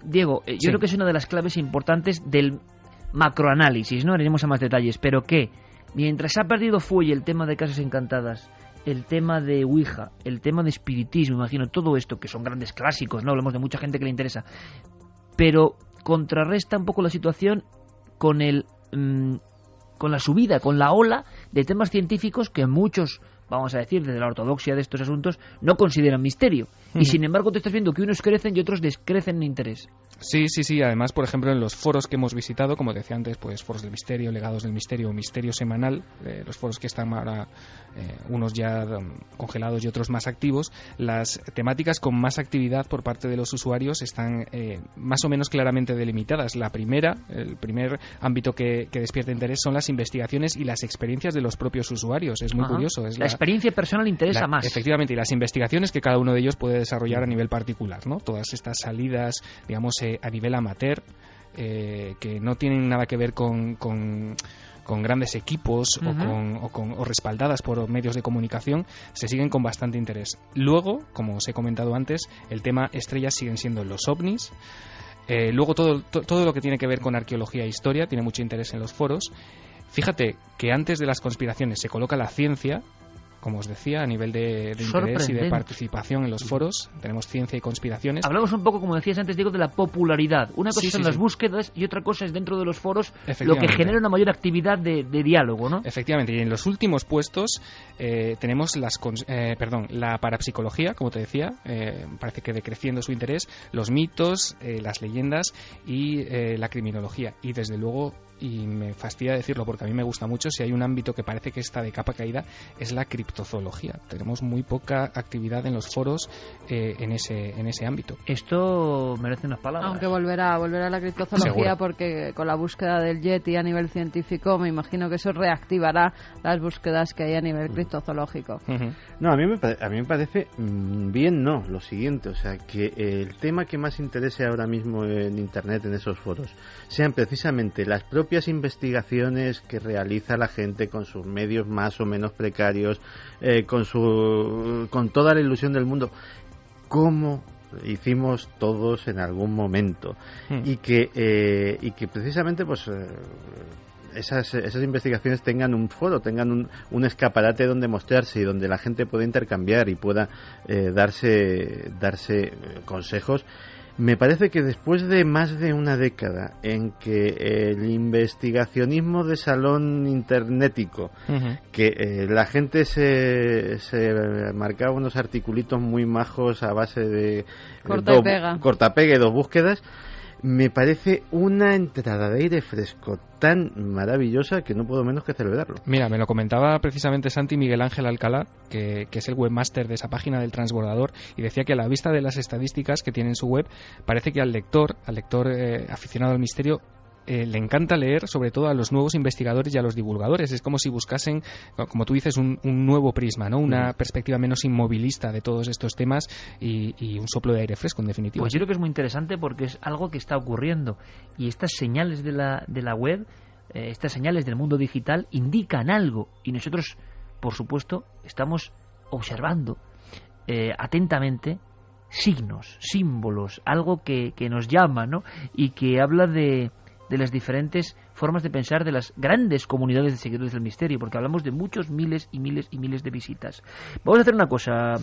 Diego, yo creo que es una de las claves importantes del macroanálisis, ¿no? Haremos a más detalles, pero que mientras ha perdido fuelle el tema de casas encantadas, el tema de Ouija, el tema de espiritismo, imagino, todo esto, que son grandes clásicos, ¿no? Hablamos de mucha gente que le interesa, pero contrarresta un poco la situación con con la subida, con la ola de temas científicos que muchos, vamos a decir, desde la ortodoxia de estos asuntos, no consideran misterio. Y sin embargo te estás viendo que unos crecen y otros descrecen en interés. Sí. Además, por ejemplo, en los foros que hemos visitado, como decía antes, pues foros del misterio, legados del misterio, misterio semanal, los foros que están ahora unos ya congelados y otros más activos, las temáticas con más actividad por parte de los usuarios están más o menos claramente delimitadas. El primer ámbito que despierta interés son las investigaciones y las experiencias de los propios usuarios. Es muy curioso. Es la experiencia personal interesa más. Efectivamente, y las investigaciones que cada uno de ellos puede desarrollar a nivel particular, ¿no? Todas estas salidas, digamos, a nivel amateur, que no tienen nada que ver con grandes equipos o respaldadas por medios de comunicación, se siguen con bastante interés. Luego, como os he comentado antes, el tema estrellas siguen siendo los ovnis. Luego todo lo que tiene que ver con arqueología e historia tiene mucho interés en los foros. Fíjate que antes de las conspiraciones se coloca la ciencia, como os decía, a nivel de interés y de participación en los foros. Tenemos ciencia y conspiraciones. Hablamos un poco, como decías antes, Diego, de la popularidad. Una cosa son las búsquedas y otra cosa es dentro de los foros lo que genera una mayor actividad de diálogo, ¿no? Efectivamente, y en los últimos puestos tenemos la parapsicología, como te decía, parece que decreciendo su interés, los mitos, las leyendas y la criminología. Y desde luego y me fastidia decirlo porque a mí me gusta mucho, si hay un ámbito que parece que está de capa caída, es la criptozoología. Tenemos muy poca actividad en los foros en ese ámbito. Esto merece unas palabras. Aunque volverá a la criptozoología. Seguro. Porque con la búsqueda del Yeti a nivel científico me imagino que eso reactivará las búsquedas que hay a nivel criptozoológico. No, a mí me parece bien, no, lo siguiente, o sea, que el tema que más interese ahora mismo en Internet, en esos foros, sean precisamente las propias investigaciones que realiza la gente con sus medios más o menos precarios, con toda la ilusión del mundo, como hicimos todos en algún momento, y que precisamente pues esas investigaciones tengan un foro, tengan un escaparate donde mostrarse y donde la gente pueda intercambiar y pueda darse consejos. Me parece que después de más de una década en que el investigacionismo de salón internetico, que la gente se marcaba unos articulitos muy majos a base de corta-pega y 2 búsquedas, me parece una entrada de aire fresco tan maravillosa que no puedo menos que celebrarlo. Mira, me lo comentaba precisamente Santi Miguel Ángel Alcalá, que es el webmaster de esa página del Transbordador, y decía que a la vista de las estadísticas que tiene en su web, parece que al lector aficionado al misterio, le encanta leer sobre todo a los nuevos investigadores y a los divulgadores. Es como si buscasen, como tú dices, un nuevo prisma, ¿no? Una perspectiva menos inmovilista de todos estos temas y un soplo de aire fresco, en definitiva. Pues yo creo que es muy interesante porque es algo que está ocurriendo, y estas señales de la web, estas señales del mundo digital indican algo, y nosotros, por supuesto, estamos observando atentamente signos, símbolos, algo que nos llama, ¿no? Y que habla de las diferentes formas de pensar de las grandes comunidades de seguidores del misterio, porque hablamos de muchos miles y miles y miles de visitas. Vamos a hacer una cosa,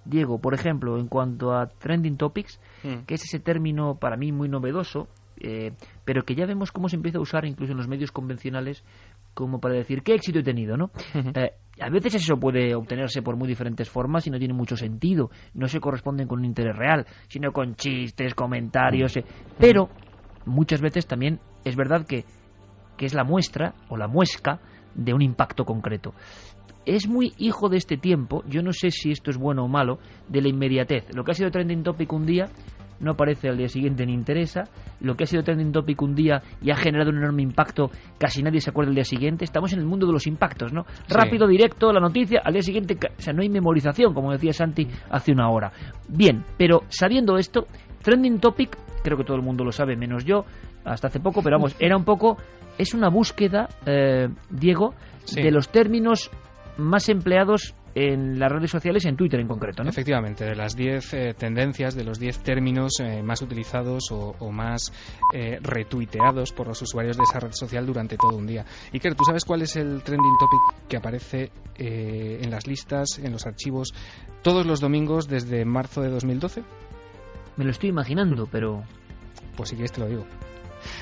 Diego, por ejemplo, en cuanto a Trending Topics, que es ese término para mí muy novedoso, pero que ya vemos cómo se empieza a usar incluso en los medios convencionales como para decir qué éxito he tenido, ¿no? A veces eso puede obtenerse por muy diferentes formas y no tiene mucho sentido, no se corresponden con un interés real, sino con chistes, comentarios, pero muchas veces también es verdad que es la muestra o la muesca de un impacto concreto. Es muy hijo de este tiempo, yo no sé si esto es bueno o malo, de la inmediatez. Lo que ha sido trending topic un día no aparece al día siguiente ni interesa. Lo que ha sido trending topic un día y ha generado un enorme impacto, casi nadie se acuerda el día siguiente. Estamos en el mundo de los impactos, ¿no? Sí. Rápido, directo, la noticia, al día siguiente, o sea, no hay memorización, como decía Santi hace una hora. Bien, pero sabiendo esto, trending topic, creo que todo el mundo lo sabe, menos yo, hasta hace poco, pero vamos, es una búsqueda, Diego, de los términos más empleados en las redes sociales, en Twitter en concreto, ¿no? Efectivamente, de las 10 tendencias, de los 10 términos más utilizados o más retuiteados por los usuarios de esa red social durante todo un día. Iker, ¿tú sabes cuál es el trending topic que aparece en las listas, en los archivos, todos los domingos desde marzo de 2012? Me lo estoy imaginando, pero... Pues si quieres te lo digo.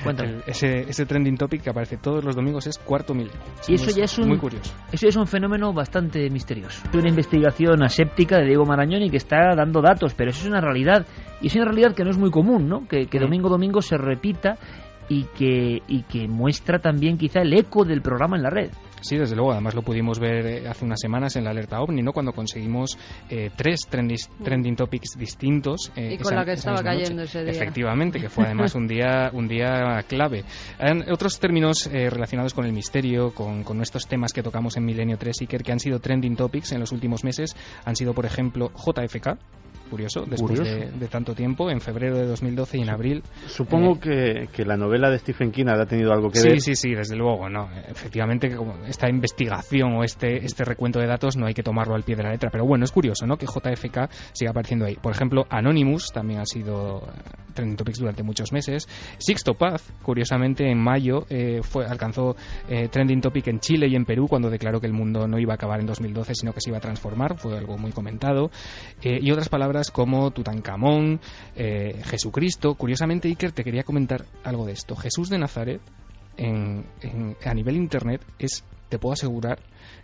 Cuéntame. Ese trending topic que aparece todos los domingos es Cuarto Milenio. Y eso ya es muy curioso. Eso es un fenómeno bastante misterioso. Es una investigación aséptica de Diego Marañón y que está dando datos, pero eso es una realidad. Y es una realidad que no es muy común, ¿no? Que domingo a domingo se repita y que muestra también quizá el eco del programa en la red. Sí, desde luego. Además lo pudimos ver hace unas semanas en la alerta OVNI, ¿no? Cuando conseguimos 3 trending topics distintos. Y con la que estaba cayendo ese día. Efectivamente, que fue además un día clave. Otros términos relacionados con el misterio, con estos temas que tocamos en Milenio 3, Iker, que han sido trending topics en los últimos meses, han sido, por ejemplo, JFK. Curioso, después de tanto tiempo, en febrero de 2012 y en abril. Supongo que la novela de Stephen King habrá tenido algo que ver. Sí, desde luego, ¿no? Efectivamente, que como esta investigación o este recuento de datos no hay que tomarlo al pie de la letra, pero bueno, es curioso, ¿no? Que JFK siga apareciendo ahí. Por ejemplo, Anonymous también ha sido trending topics durante muchos meses. Sixto Paz, curiosamente, en mayo alcanzó trending topic en Chile y en Perú cuando declaró que el mundo no iba a acabar en 2012, sino que se iba a transformar. Fue algo muy comentado. Y otras palabras como Tutankamón, Jesucristo. Curiosamente, Iker, te quería comentar algo de esto. Jesús de Nazaret, a nivel internet, te puedo asegurar,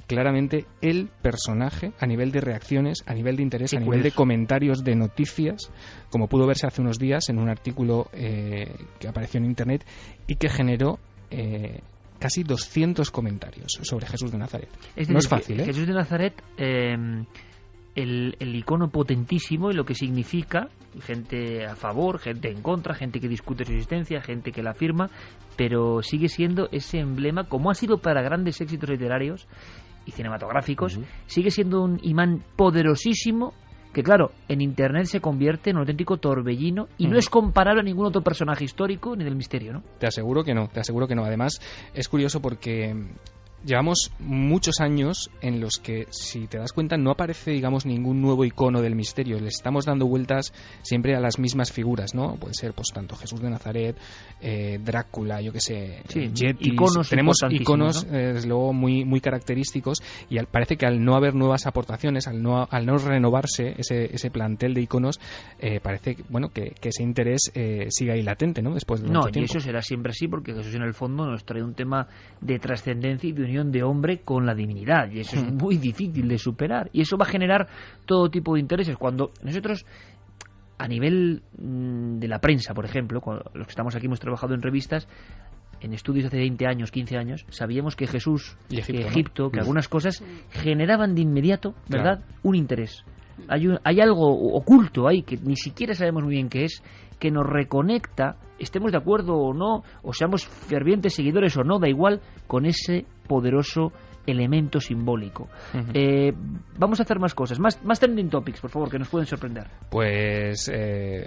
claramente el personaje a nivel de reacciones, a nivel de interés, a nivel de comentarios de noticias, como pudo verse hace unos días en un artículo que apareció en internet y que generó casi 200 comentarios sobre Jesús de Nazaret. No es fácil, ¿eh? Jesús de Nazaret, el icono potentísimo y lo que significa, gente a favor, gente en contra, gente que discute su existencia, gente que la afirma, pero sigue siendo ese emblema, como ha sido para grandes éxitos literarios y cinematográficos, sigue siendo un imán poderosísimo que, claro, en Internet se convierte en un auténtico torbellino y no es comparable a ningún otro personaje histórico ni del misterio, ¿no? Te aseguro que no. Además, es curioso porque llevamos muchos años en los que, si te das cuenta, no aparece, digamos, ningún nuevo icono del misterio. Le estamos dando vueltas siempre a las mismas figuras, ¿no? Puede ser, pues, tanto Jesús de Nazaret, Drácula, yo qué sé, Yetis. Tenemos iconos, ¿no? Desde luego, muy, muy característicos, y parece que al no haber nuevas aportaciones, al no renovarse ese plantel de iconos, parece que ese interés sigue ahí latente, ¿no? Después de mucho tiempo. Y eso será siempre así, porque Jesús, en el fondo, nos trae un tema de trascendencia y de unión de hombre con la divinidad, y eso es muy difícil de superar, y eso va a generar todo tipo de intereses. Cuando nosotros, a nivel de la prensa, por ejemplo, los que estamos aquí hemos trabajado en revistas, en estudios hace 20 años, 15 años, sabíamos que Jesús, que Egipto, que algunas cosas generaban de inmediato, ¿verdad?, un interés. Hay algo oculto ahí que ni siquiera sabemos muy bien qué es, que nos reconecta, estemos de acuerdo o no, o seamos fervientes seguidores o no, da igual, con ese poderoso elemento simbólico. Vamos a hacer más cosas, más trending topics, por favor, que nos pueden sorprender. Pues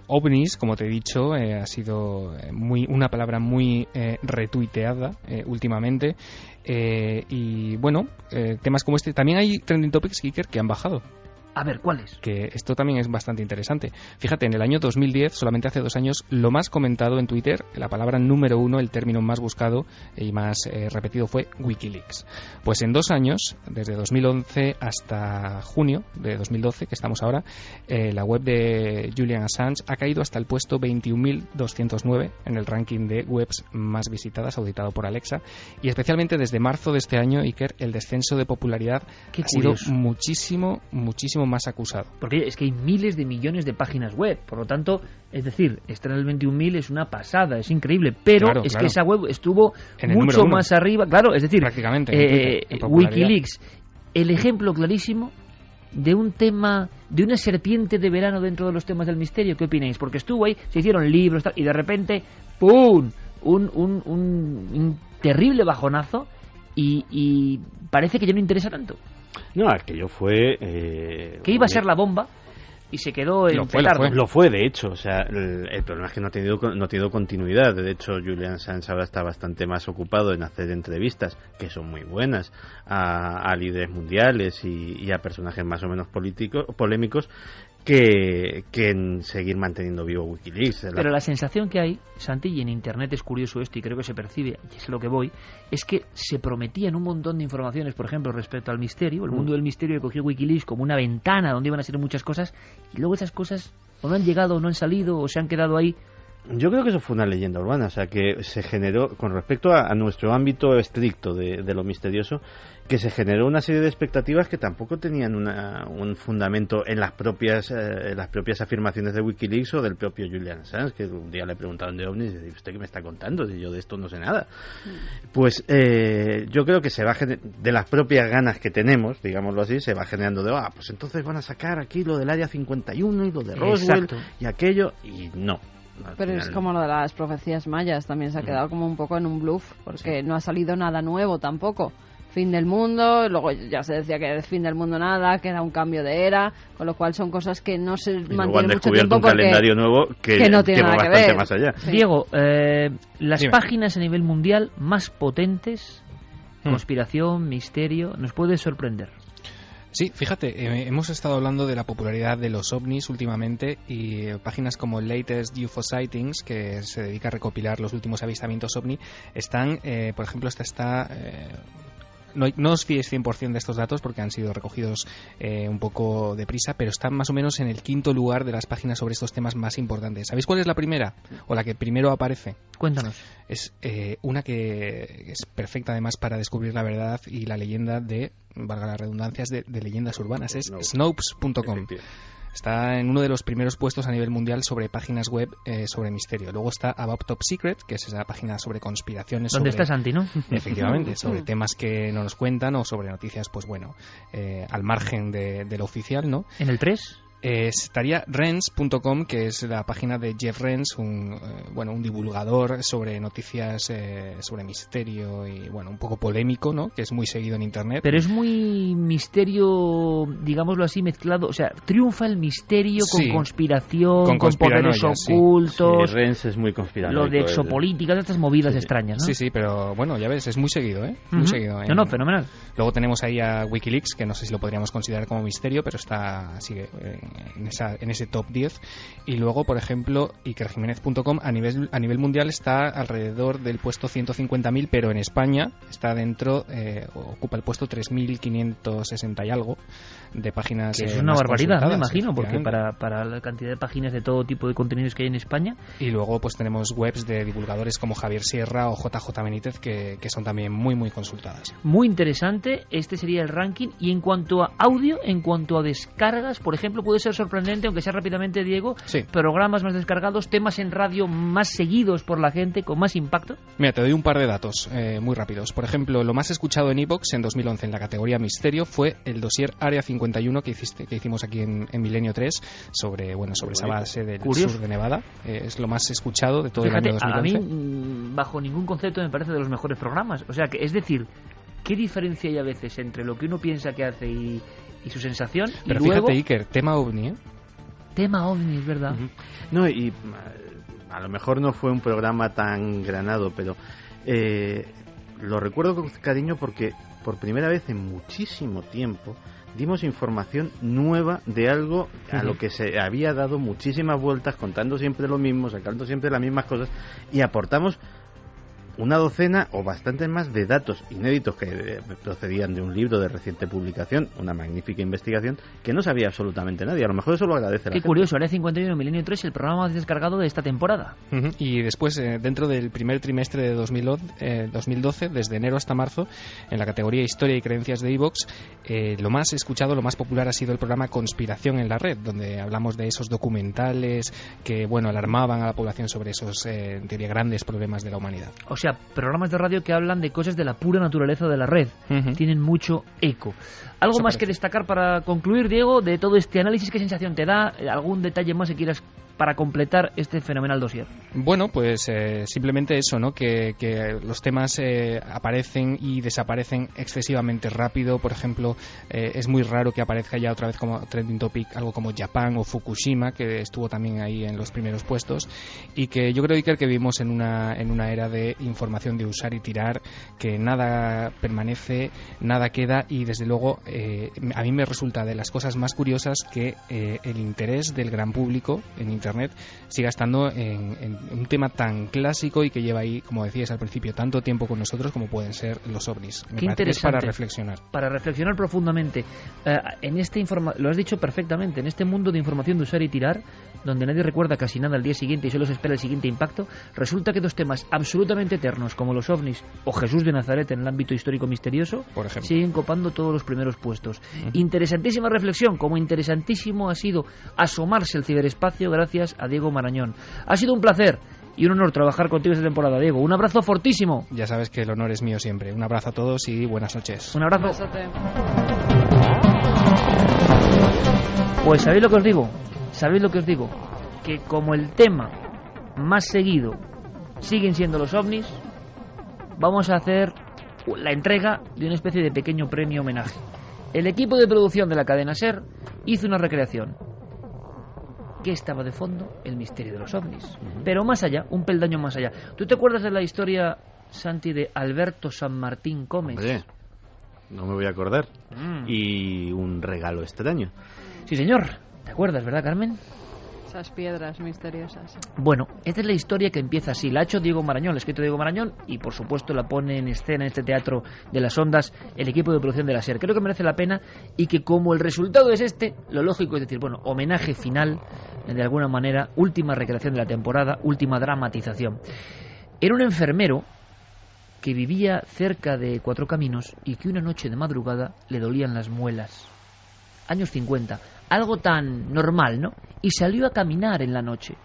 ovnis, como te he dicho, ha sido una palabra muy retuiteada últimamente, y bueno, temas como este. También hay trending topics, Iker, que han bajado. A ver, ¿cuáles? Que esto también es bastante interesante. Fíjate, en el año 2010, solamente hace 2 años, lo más comentado en Twitter, la palabra número 1, el término más buscado y más repetido fue Wikileaks. Pues en 2 años, desde 2011 hasta junio de 2012, que estamos ahora, la web de Julian Assange ha caído hasta el puesto 21.209 en el ranking de webs más visitadas, auditado por Alexa, y especialmente desde marzo de este año, Iker, el descenso de popularidad ha sido muchísimo más acusado. Porque es que hay miles de millones de páginas web, por lo tanto, es decir, estar en el 21.000 es una pasada, es increíble, pero claro, que esa web estuvo mucho más arriba, claro, es decir, prácticamente Wikileaks, el ejemplo clarísimo de un tema, de una serpiente de verano dentro de los temas del misterio. ¿Qué opináis? Porque estuvo ahí, se hicieron libros y de repente, ¡pum!, un terrible bajonazo y parece que ya no interesa tanto. No, aquello fue... que iba a ser la bomba y se quedó en petardo. Lo fue, de hecho. O sea, el problema es que no ha tenido continuidad. De hecho, Julian Assange ahora está bastante más ocupado en hacer entrevistas, que son muy buenas, a líderes mundiales y a personajes más o menos polémicos, que en seguir manteniendo vivo Wikileaks. Pero la sensación que hay, Santi, y en Internet es curioso esto y creo que se percibe, y es lo que voy, es que se prometían un montón de informaciones, por ejemplo, respecto al misterio. El mundo del misterio cogió Wikileaks como una ventana donde iban a ser muchas cosas, y luego esas cosas o no han llegado, o no han salido, o se han quedado ahí. Yo creo que eso fue una leyenda urbana, o sea, que se generó, con respecto a nuestro ámbito estricto de lo misterioso, que se generó una serie de expectativas que tampoco tenían un fundamento en las propias afirmaciones de Wikileaks o del propio Julian Assange, que un día le preguntaron de ovnis y dice, ¿usted qué me está contando? Si yo de esto no sé nada. Pues yo creo que se va de las propias ganas que tenemos, digámoslo así, se va generando de, pues entonces van a sacar aquí lo del Área 51 y lo de Roswell. Exacto. Y aquello, y no. Pero es como lo de las profecías mayas, también se ha quedado como un poco en un bluff, porque no ha salido nada nuevo tampoco. Fin del mundo, luego ya se decía que era el fin del mundo nada, que era un cambio de era, con lo cual son cosas que no se mantienen mucho tiempo un calendario nuevo que no tiene nada que ver. Más allá. Sí. Diego, las páginas a nivel mundial más potentes, conspiración, misterio, nos puede sorprender. Sí, fíjate, hemos estado hablando de la popularidad de los ovnis últimamente, y páginas como Latest UFO Sightings, que se dedica a recopilar los últimos avistamientos ovni, están, por ejemplo, no os fiéis 100% de estos datos porque han sido recogidos un poco deprisa, pero están más o menos en el 5º lugar de las páginas sobre estos temas más importantes. ¿Sabéis cuál es la primera? O la que primero aparece. Cuéntanos. Es una que es perfecta además para descubrir la verdad y la leyenda de, valga las redundancias, de leyendas urbanas. Es Snopes.com. Está en uno de los primeros puestos a nivel mundial sobre páginas web sobre misterio. Luego está About Top Secret, que es esa página sobre conspiraciones. ¿Dónde está Santi, no? Efectivamente, sobre temas que no nos cuentan o sobre noticias, pues bueno, al margen de lo oficial, ¿no? ¿En el 3? Estaría Renz.com, que es la página de Jeff Renz, un divulgador sobre noticias sobre misterio y bueno, un poco polémico, ¿no? Que es muy seguido en internet. Pero es muy misterio, digámoslo así, mezclado, o sea, triunfa el misterio con conspiración, con poderes ocultos. Sí, Renz es muy conspiranoico. Lo de exopolíticas, estas movidas extrañas, ¿no? Sí, pero bueno, ya ves, es muy seguido, ¿eh? Muy seguido. No, fenomenal. Luego tenemos ahí a Wikileaks, que no sé si lo podríamos considerar como misterio, pero sigue en ese top 10. Y luego, por ejemplo, ikerjiménez.com a nivel mundial está alrededor del puesto 150.000, pero en España está dentro, ocupa el puesto 3.560 y algo de páginas. Que es una barbaridad, me imagino, porque para la cantidad de páginas de todo tipo de contenidos que hay en España. Y luego pues tenemos webs de divulgadores como Javier Sierra o JJ Benítez que son también muy muy consultadas. Muy interesante, este sería el ranking. Y en cuanto a audio, en cuanto a descargas, por ejemplo, puede ser sorprendente, aunque sea rápidamente, Diego, programas más descargados, temas en radio más seguidos por la gente, con más impacto. Mira, te doy un par de datos muy rápidos. Por ejemplo, lo más escuchado en iVoox en 2011 en la categoría Misterio fue el dossier Área 51 que hicimos aquí en Milenio 3 sobre esa base del sur de Nevada. Es lo más escuchado de todo el año 2011. A mí, bajo ningún concepto, me parece de los mejores programas. O sea, que es decir, ¿qué diferencia hay a veces entre lo que uno piensa que hace y su sensación? Pero y luego, fíjate, Iker, tema OVNI, ¿eh? Tema OVNI, es verdad. No, y a lo mejor no fue un programa tan granado, pero lo recuerdo con cariño porque por primera vez en muchísimo tiempo dimos información nueva de algo a lo que se había dado muchísimas vueltas, contando siempre lo mismo, sacando siempre las mismas cosas, y aportamos una docena o bastantes más de datos inéditos que procedían de un libro de reciente publicación, una magnífica investigación que no sabía absolutamente nadie. A lo mejor eso lo agradece la gente. Qué curioso, Área 51 Milenio 3, el programa más descargado de esta temporada. Y después, dentro del primer trimestre de 2012, desde enero hasta marzo, en la categoría Historia y Creencias de iVoox, lo más escuchado, lo más popular ha sido el programa Conspiración en la Red, donde hablamos de esos documentales que, alarmaban a la población sobre esos, en teoría, grandes problemas de la humanidad. O sea, programas de radio que hablan de cosas de la pura naturaleza de la red. Tienen mucho eco. ¿Algo más que destacar para concluir, Diego, de todo este análisis? ¿Qué sensación te da? ¿Algún detalle más que quieras para completar este fenomenal dossier? Bueno, pues simplemente eso, ¿no? Que los temas aparecen y desaparecen excesivamente rápido. Por ejemplo, es muy raro que aparezca ya otra vez como trending topic algo como Japán o Fukushima, que estuvo también ahí en los primeros puestos, y que yo creo, Iker, que vivimos en una era de información de usar y tirar, que nada permanece, nada queda, y desde luego a mí me resulta de las cosas más curiosas que el interés del gran público en Internet siga estando en un tema tan clásico y que lleva ahí, como decías al principio, tanto tiempo con nosotros como pueden ser los ovnis. Qué interesante. Es para reflexionar. Para reflexionar profundamente. Lo has dicho perfectamente, en este mundo de información de usar y tirar, donde nadie recuerda casi nada al día siguiente y solo se espera el siguiente impacto, resulta que dos temas absolutamente eternos como los ovnis o Jesús de Nazaret en el ámbito histórico misterioso, por ejemplo, siguen copando todos los primeros puestos. Interesantísima reflexión, como interesantísimo ha sido asomarse al ciberespacio gracias a Diego Marañón. Ha sido un placer y un honor trabajar contigo esta temporada, Diego. Un abrazo fortísimo. Ya sabes que el honor es mío siempre. Un abrazo a todos y buenas noches. Un abrazo. Pues ¿sabéis lo que os digo? ¿Sabéis lo que os digo? Que como el tema más seguido siguen siendo los ovnis, vamos a hacer la entrega de una especie de pequeño premio homenaje. El equipo de producción de la cadena SER hizo una recreación. ¿Qué estaba de fondo? El misterio de los ovnis. Pero más allá, un peldaño más allá. ¿Tú te acuerdas de la historia, Santi, de Alberto San Martín Gómez? Hombre, no me voy a acordar. Y un regalo extraño. Sí, señor. ¿Te acuerdas, verdad, Carmen? Esas piedras misteriosas. Bueno, esta es la historia que empieza así. La ha hecho Diego Marañón, la ha escrito Diego Marañón, y por supuesto la pone en escena en este teatro de las ondas el equipo de producción de la SER. Creo que merece la pena, y que como el resultado es este, lo lógico es decir, bueno, homenaje final, de alguna manera, última recreación de la temporada, última dramatización. Era un enfermero que vivía cerca de Cuatro Caminos y que una noche de madrugada le dolían las muelas. años 50, algo tan normal, ¿no? Y salió a caminar en la noche.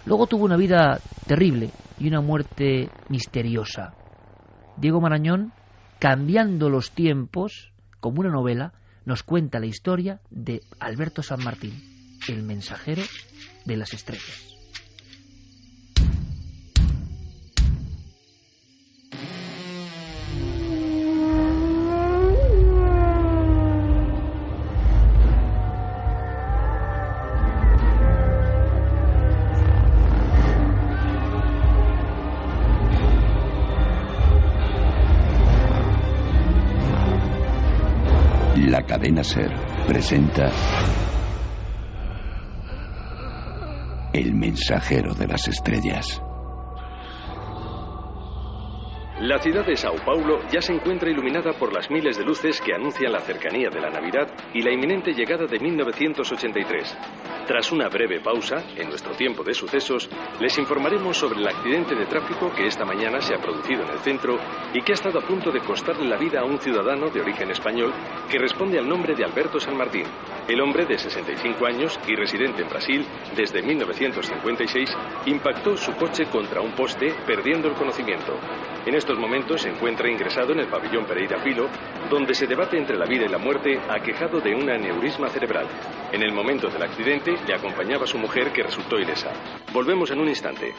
Luego tuvo una vida terrible y una muerte misteriosa. Diego Marañón, cambiando los tiempos, como una novela, nos cuenta la historia de Alberto San Martín, el mensajero de las estrellas. La cadena SER presenta El mensajero de las estrellas. La ciudad de Sao Paulo ya se encuentra iluminada por las miles de luces que anuncian la cercanía de la Navidad y la inminente llegada de 1983. Tras una breve pausa, en nuestro tiempo de sucesos, les informaremos sobre el accidente de tráfico que esta mañana se ha producido en el centro y que ha estado a punto de costarle la vida a un ciudadano de origen español que responde al nombre de Alberto San Martín. El hombre de 65 años y residente en Brasil desde 1956 impactó su coche contra un poste, perdiendo el conocimiento. En estos momentos se encuentra ingresado en el pabellón Pereira Filo, donde se debate entre la vida y la muerte, aquejado de un aneurisma cerebral. En el momento del accidente le acompañaba su mujer, que resultó ilesa. Volvemos en un instante.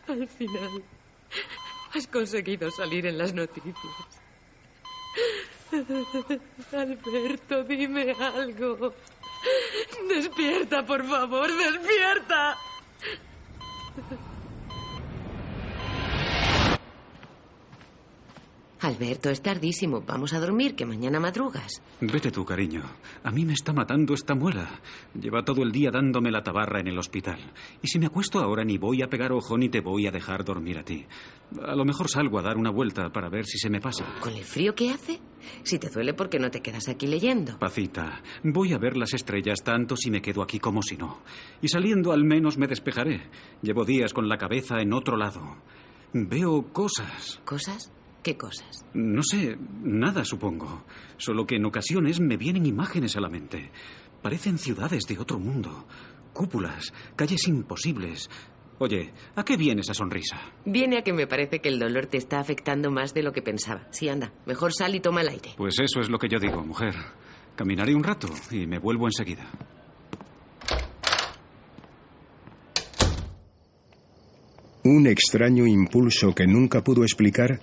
Al final, has conseguido salir en las noticias. Alberto, dime algo. Despierta, por favor, despierta. Alberto, es tardísimo. Vamos a dormir, que mañana madrugas. Vete tú, cariño. A mí me está matando esta muela. Lleva todo el día dándome la tabarra en el hospital. Y si me acuesto ahora ni voy a pegar ojo ni te voy a dejar dormir a ti. A lo mejor salgo a dar una vuelta para ver si se me pasa. ¿Con el frío que hace? Si te duele, ¿por qué no te quedas aquí leyendo? Pacita, voy a ver las estrellas tanto si me quedo aquí como si no. Y saliendo al menos me despejaré. Llevo días con la cabeza en otro lado. Veo cosas. ¿Cosas? ¿Qué cosas? No sé, nada supongo. Solo que en ocasiones me vienen imágenes a la mente. Parecen ciudades de otro mundo. Cúpulas, calles imposibles. Oye, ¿a qué viene esa sonrisa? Viene a que me parece que el dolor te está afectando más de lo que pensaba. Sí, anda, mejor sal y toma el aire. Pues eso es lo que yo digo, mujer. Caminaré un rato y me vuelvo enseguida. Un extraño impulso que nunca pudo explicar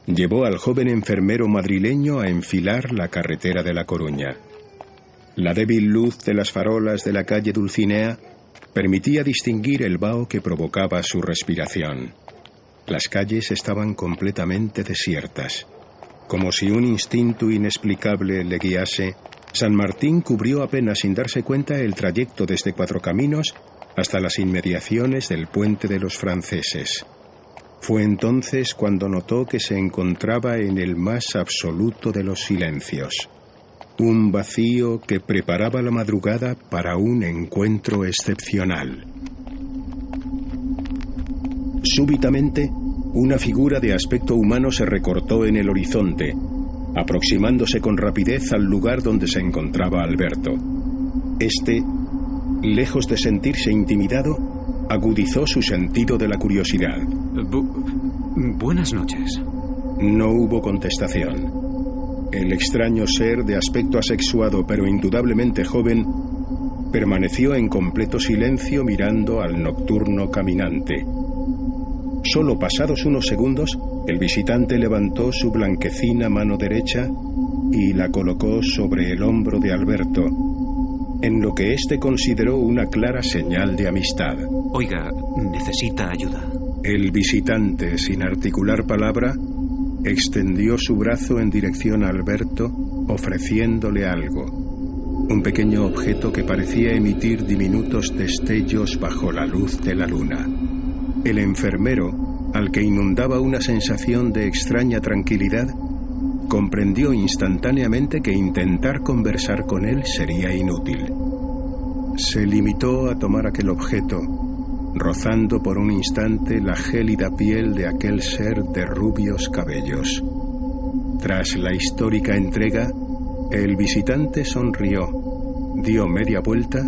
llevó al joven enfermero madrileño a enfilar la carretera de La Coruña. La débil luz de las farolas de la calle Dulcinea permitía distinguir el vaho que provocaba su respiración. Las calles estaban completamente desiertas. Como si un instinto inexplicable le guiase, San Martín cubrió apenas sin darse cuenta el trayecto desde Cuatro Caminos hasta las inmediaciones del Puente de los Franceses. Fue entonces cuando notó que se encontraba en el más absoluto de los silencios. Un vacío que preparaba la madrugada para un encuentro excepcional. Súbitamente, una figura de aspecto humano se recortó en el horizonte, aproximándose con rapidez al lugar donde se encontraba Alberto. Este, lejos de sentirse intimidado, agudizó su sentido de la curiosidad. Buenas noches. No hubo contestación. El extraño ser de aspecto asexuado pero indudablemente joven permaneció en completo silencio mirando al nocturno caminante. Solo pasados unos segundos, el visitante levantó su blanquecina mano derecha y la colocó sobre el hombro de Alberto, en lo que éste consideró una clara señal de amistad. Oiga, ¿necesita ayuda? El visitante, sin articular palabra, extendió su brazo en dirección a Alberto, ofreciéndole algo. Un pequeño objeto que parecía emitir diminutos destellos bajo la luz de la luna. El enfermero, al que inundaba una sensación de extraña tranquilidad, comprendió instantáneamente que intentar conversar con él sería inútil. Se limitó a tomar aquel objeto rozando por un instante la gélida piel de aquel ser de rubios cabellos. Tras la histórica entrega, el visitante sonrió, dio media vuelta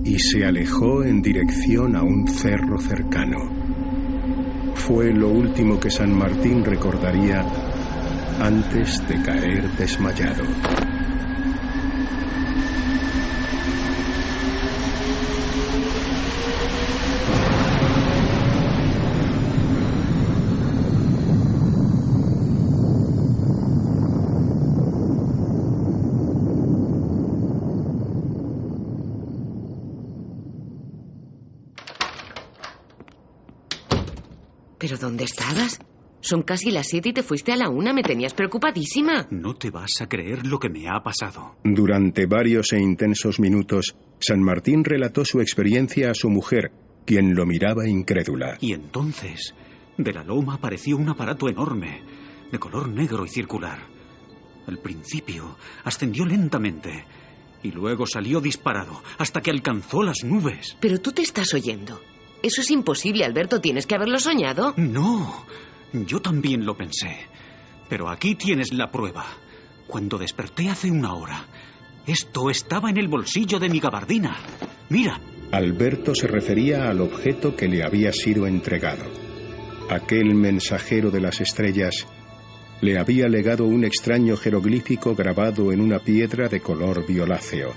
y se alejó en dirección a un cerro cercano. Fue lo último que San Martín recordaría antes de caer desmayado. ¿Pero dónde estabas? Son casi las 7 y te fuiste a la 1. Me tenías preocupadísima. No te vas a creer lo que me ha pasado. Durante varios e intensos minutos, San Martín relató su experiencia a su mujer, quien lo miraba incrédula. Y entonces, de la loma apareció un aparato enorme, de color negro y circular. Al principio, ascendió lentamente y luego salió disparado hasta que alcanzó las nubes. Pero tú te estás oyendo. Eso es imposible, Alberto. ¿Tienes que haberlo soñado? No, yo también lo pensé. Pero aquí tienes la prueba. Cuando desperté hace 1 hora, esto estaba en el bolsillo de mi gabardina. Mira. Alberto se refería al objeto que le había sido entregado. Aquel mensajero de las estrellas le había legado un extraño jeroglífico grabado en una piedra de color violáceo.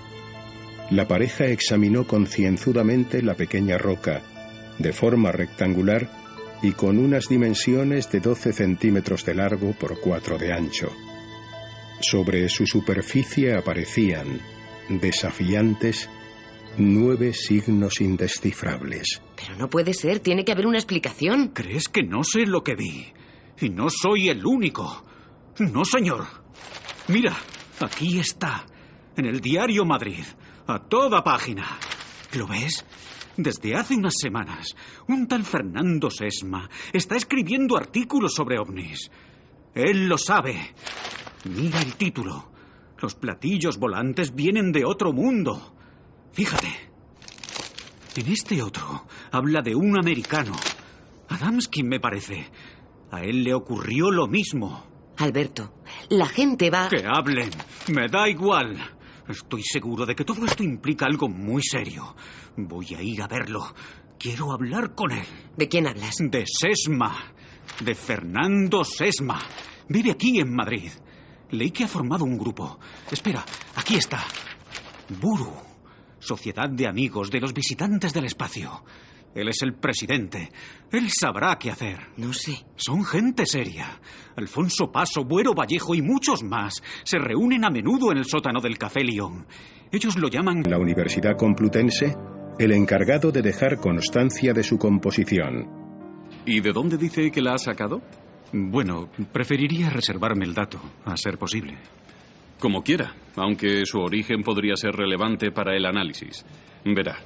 La pareja examinó concienzudamente la pequeña roca, de forma rectangular y con unas dimensiones de 12 centímetros de largo por 4 de ancho. Sobre su superficie aparecían, desafiantes, 9 signos indescifrables. Pero no puede ser, tiene que haber una explicación. ¿Crees que no sé lo que vi? Y no soy el único. No, señor. Mira, aquí está, en el diario Madrid, a toda página. ¿Lo ves? Desde hace unas semanas, un tal Fernando Sesma está escribiendo artículos sobre ovnis. Él lo sabe. Mira el título. Los platillos volantes vienen de otro mundo. Fíjate. En este otro habla de un americano. Adamski, me parece. A él le ocurrió lo mismo. Alberto, la gente va... Que hablen. Me da igual. Estoy seguro de que todo esto implica algo muy serio. Voy a ir a verlo. Quiero hablar con él. ¿De quién hablas? De Sesma. De Fernando Sesma. Vive aquí en Madrid. Leí que ha formado un grupo. Espera, aquí está. Buru. Sociedad de amigos de los visitantes del espacio. Él es el presidente. Él sabrá qué hacer. No sé. Son gente seria. Alfonso Paso, Buero Vallejo y muchos más se reúnen a menudo en el sótano del Café León. Ellos lo llaman... La Universidad Complutense, el encargado de dejar constancia de su composición. ¿Y de dónde dice que la ha sacado? Bueno, preferiría reservarme el dato, a ser posible. Como quiera, aunque su origen podría ser relevante para el análisis. Verá.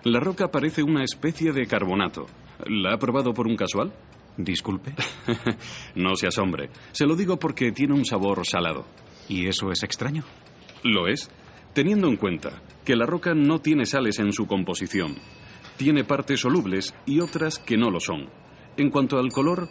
La roca parece una especie de carbonato. ¿La ha probado por un casual? Disculpe. No se asombre. Se lo digo porque tiene un sabor salado. ¿Y eso es extraño? Lo es, teniendo en cuenta que la roca no tiene sales en su composición. Tiene partes solubles y otras que no lo son. En cuanto al color,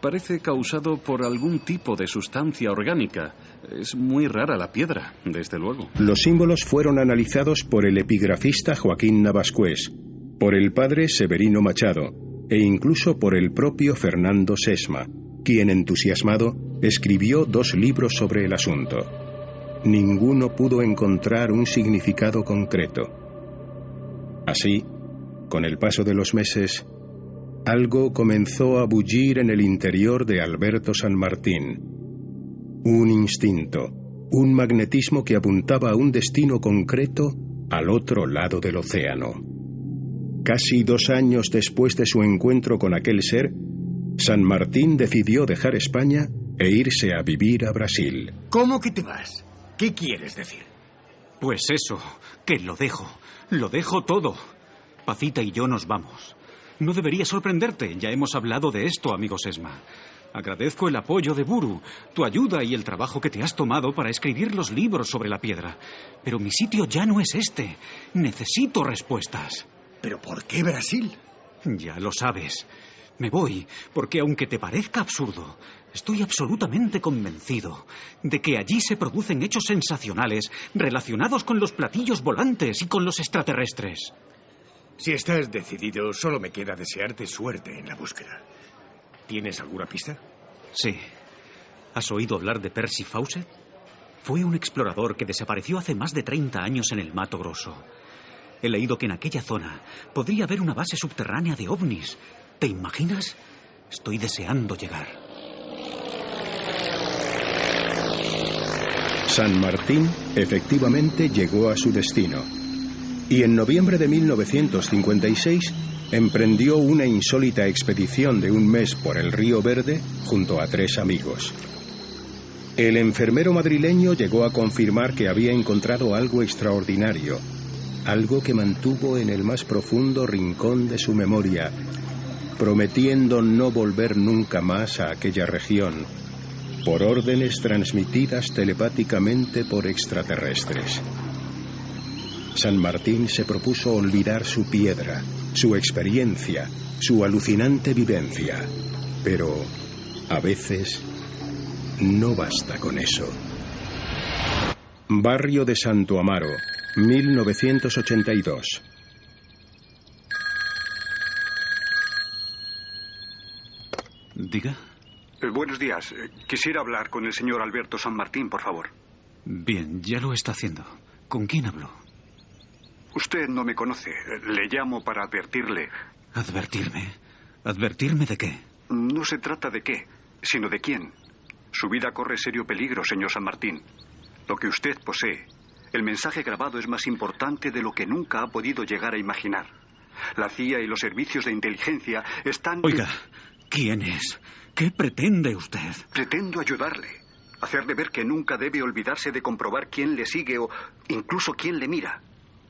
parece causado por algún tipo de sustancia orgánica. Es muy rara la piedra, desde luego. Los símbolos fueron analizados por el epigrafista Joaquín Navascués, por el padre Severino Machado e incluso por el propio Fernando Sesma, quien, entusiasmado, escribió 2 libros sobre el asunto. Ninguno pudo encontrar un significado concreto. Así, con el paso de los meses, algo comenzó a bullir en el interior de Alberto San Martín. Un instinto, un magnetismo que apuntaba a un destino concreto al otro lado del océano. Casi 2 años después de su encuentro con aquel ser, San Martín decidió dejar España e irse a vivir a Brasil. ¿Cómo que te vas? ¿Qué quieres decir? Pues eso, que lo dejo todo. Pacita y yo nos vamos. No debería sorprenderte, ya hemos hablado de esto, amigo Sesma. Agradezco el apoyo de Buru, tu ayuda y el trabajo que te has tomado para escribir los libros sobre la piedra. Pero mi sitio ya no es este. Necesito respuestas. ¿Pero por qué Brasil? Ya lo sabes. Me voy porque, aunque te parezca absurdo, estoy absolutamente convencido de que allí se producen hechos sensacionales relacionados con los platillos volantes y con los extraterrestres. Si estás decidido, solo me queda desearte suerte en la búsqueda. ¿Tienes alguna pista? Sí. ¿Has oído hablar de Percy Fawcett? Fue un explorador que desapareció hace más de 30 años en el Mato Grosso. He leído que en aquella zona podría haber una base subterránea de ovnis. ¿Te imaginas? Estoy deseando llegar. San Martín efectivamente llegó a su destino. Y en noviembre de 1956 emprendió una insólita expedición de un mes por el Río Verde junto a 3 amigos. El enfermero madrileño llegó a confirmar que había encontrado algo extraordinario, algo que mantuvo en el más profundo rincón de su memoria, prometiendo no volver nunca más a aquella región, por órdenes transmitidas telepáticamente por extraterrestres. San Martín se propuso olvidar su piedra, su experiencia, su alucinante vivencia, pero a veces no basta con eso. Barrio de Santo Amaro, 1982. ¿Diga? Buenos días. Quisiera hablar con el señor Alberto San Martín, por favor. Bien, ya lo está haciendo. ¿Con quién hablo? Usted no me conoce. Le llamo para advertirle. ¿Advertirme? ¿Advertirme de qué? No se trata de qué, sino de quién. Su vida corre serio peligro, señor San Martín. Lo que usted posee, el mensaje grabado, es más importante de lo que nunca ha podido llegar a imaginar. La CIA y los servicios de inteligencia están... Oiga, ¿quién es? ¿Qué pretende usted? Pretendo ayudarle. Hacerle ver que nunca debe olvidarse de comprobar quién le sigue o incluso quién le mira.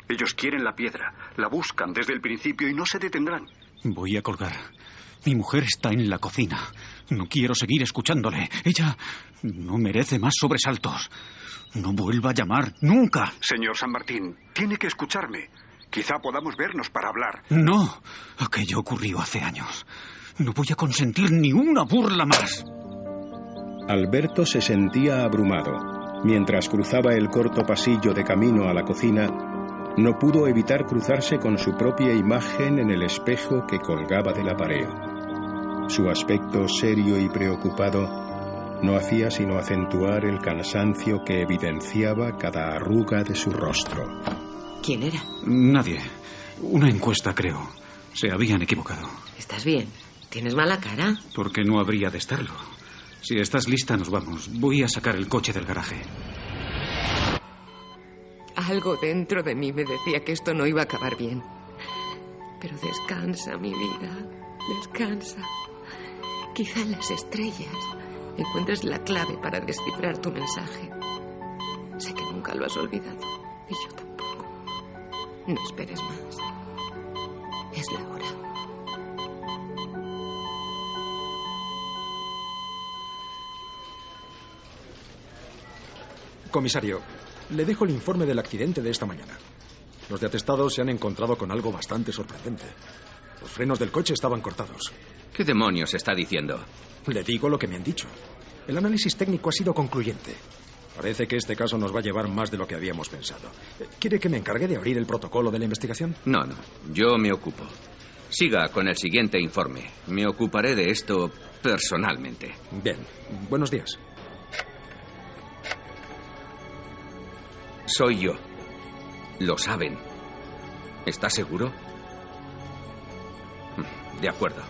Ellos quieren la piedra, la buscan desde el principio y no se detendrán. Voy a colgar. Mi mujer está en la cocina. No quiero seguir escuchándole. Ella no merece más sobresaltos. No vuelva a llamar nunca. Señor San Martín, tiene que escucharme. Quizá podamos vernos para hablar. No, aquello ocurrió hace años. No voy a consentir ni una burla más. Alberto se sentía abrumado. Mientras cruzaba el corto pasillo de camino a la cocina, no pudo evitar cruzarse con su propia imagen en el espejo que colgaba de la pared. Su aspecto serio y preocupado no hacía sino acentuar el cansancio que evidenciaba cada arruga de su rostro. ¿Quién era? Nadie. Una encuesta, creo. Se habían equivocado. ¿Estás bien? ¿Tienes mala cara? ¿Por qué no habría de estarlo? Si estás lista, nos vamos. Voy a sacar el coche del garaje. Algo dentro de mí me decía que esto no iba a acabar bien. Pero descansa, mi vida. Descansa. Quizá en las estrellas encuentres la clave para descifrar tu mensaje. Sé que nunca lo has olvidado. Y yo tampoco. No esperes más. Es la hora. Comisario, le dejo el informe del accidente de esta mañana. Los de atestado se han encontrado con algo bastante sorprendente. Los frenos del coche estaban cortados. ¿Qué demonios está diciendo? Le digo lo que me han dicho. El análisis técnico ha sido concluyente. Parece que este caso nos va a llevar más de lo que habíamos pensado. ¿Quiere que me encargue de abrir el protocolo de la investigación? No, yo me ocupo. Siga con el siguiente informe. Me ocuparé de esto personalmente. Bien. Buenos días. Soy yo. Lo saben. ¿Está seguro? De acuerdo.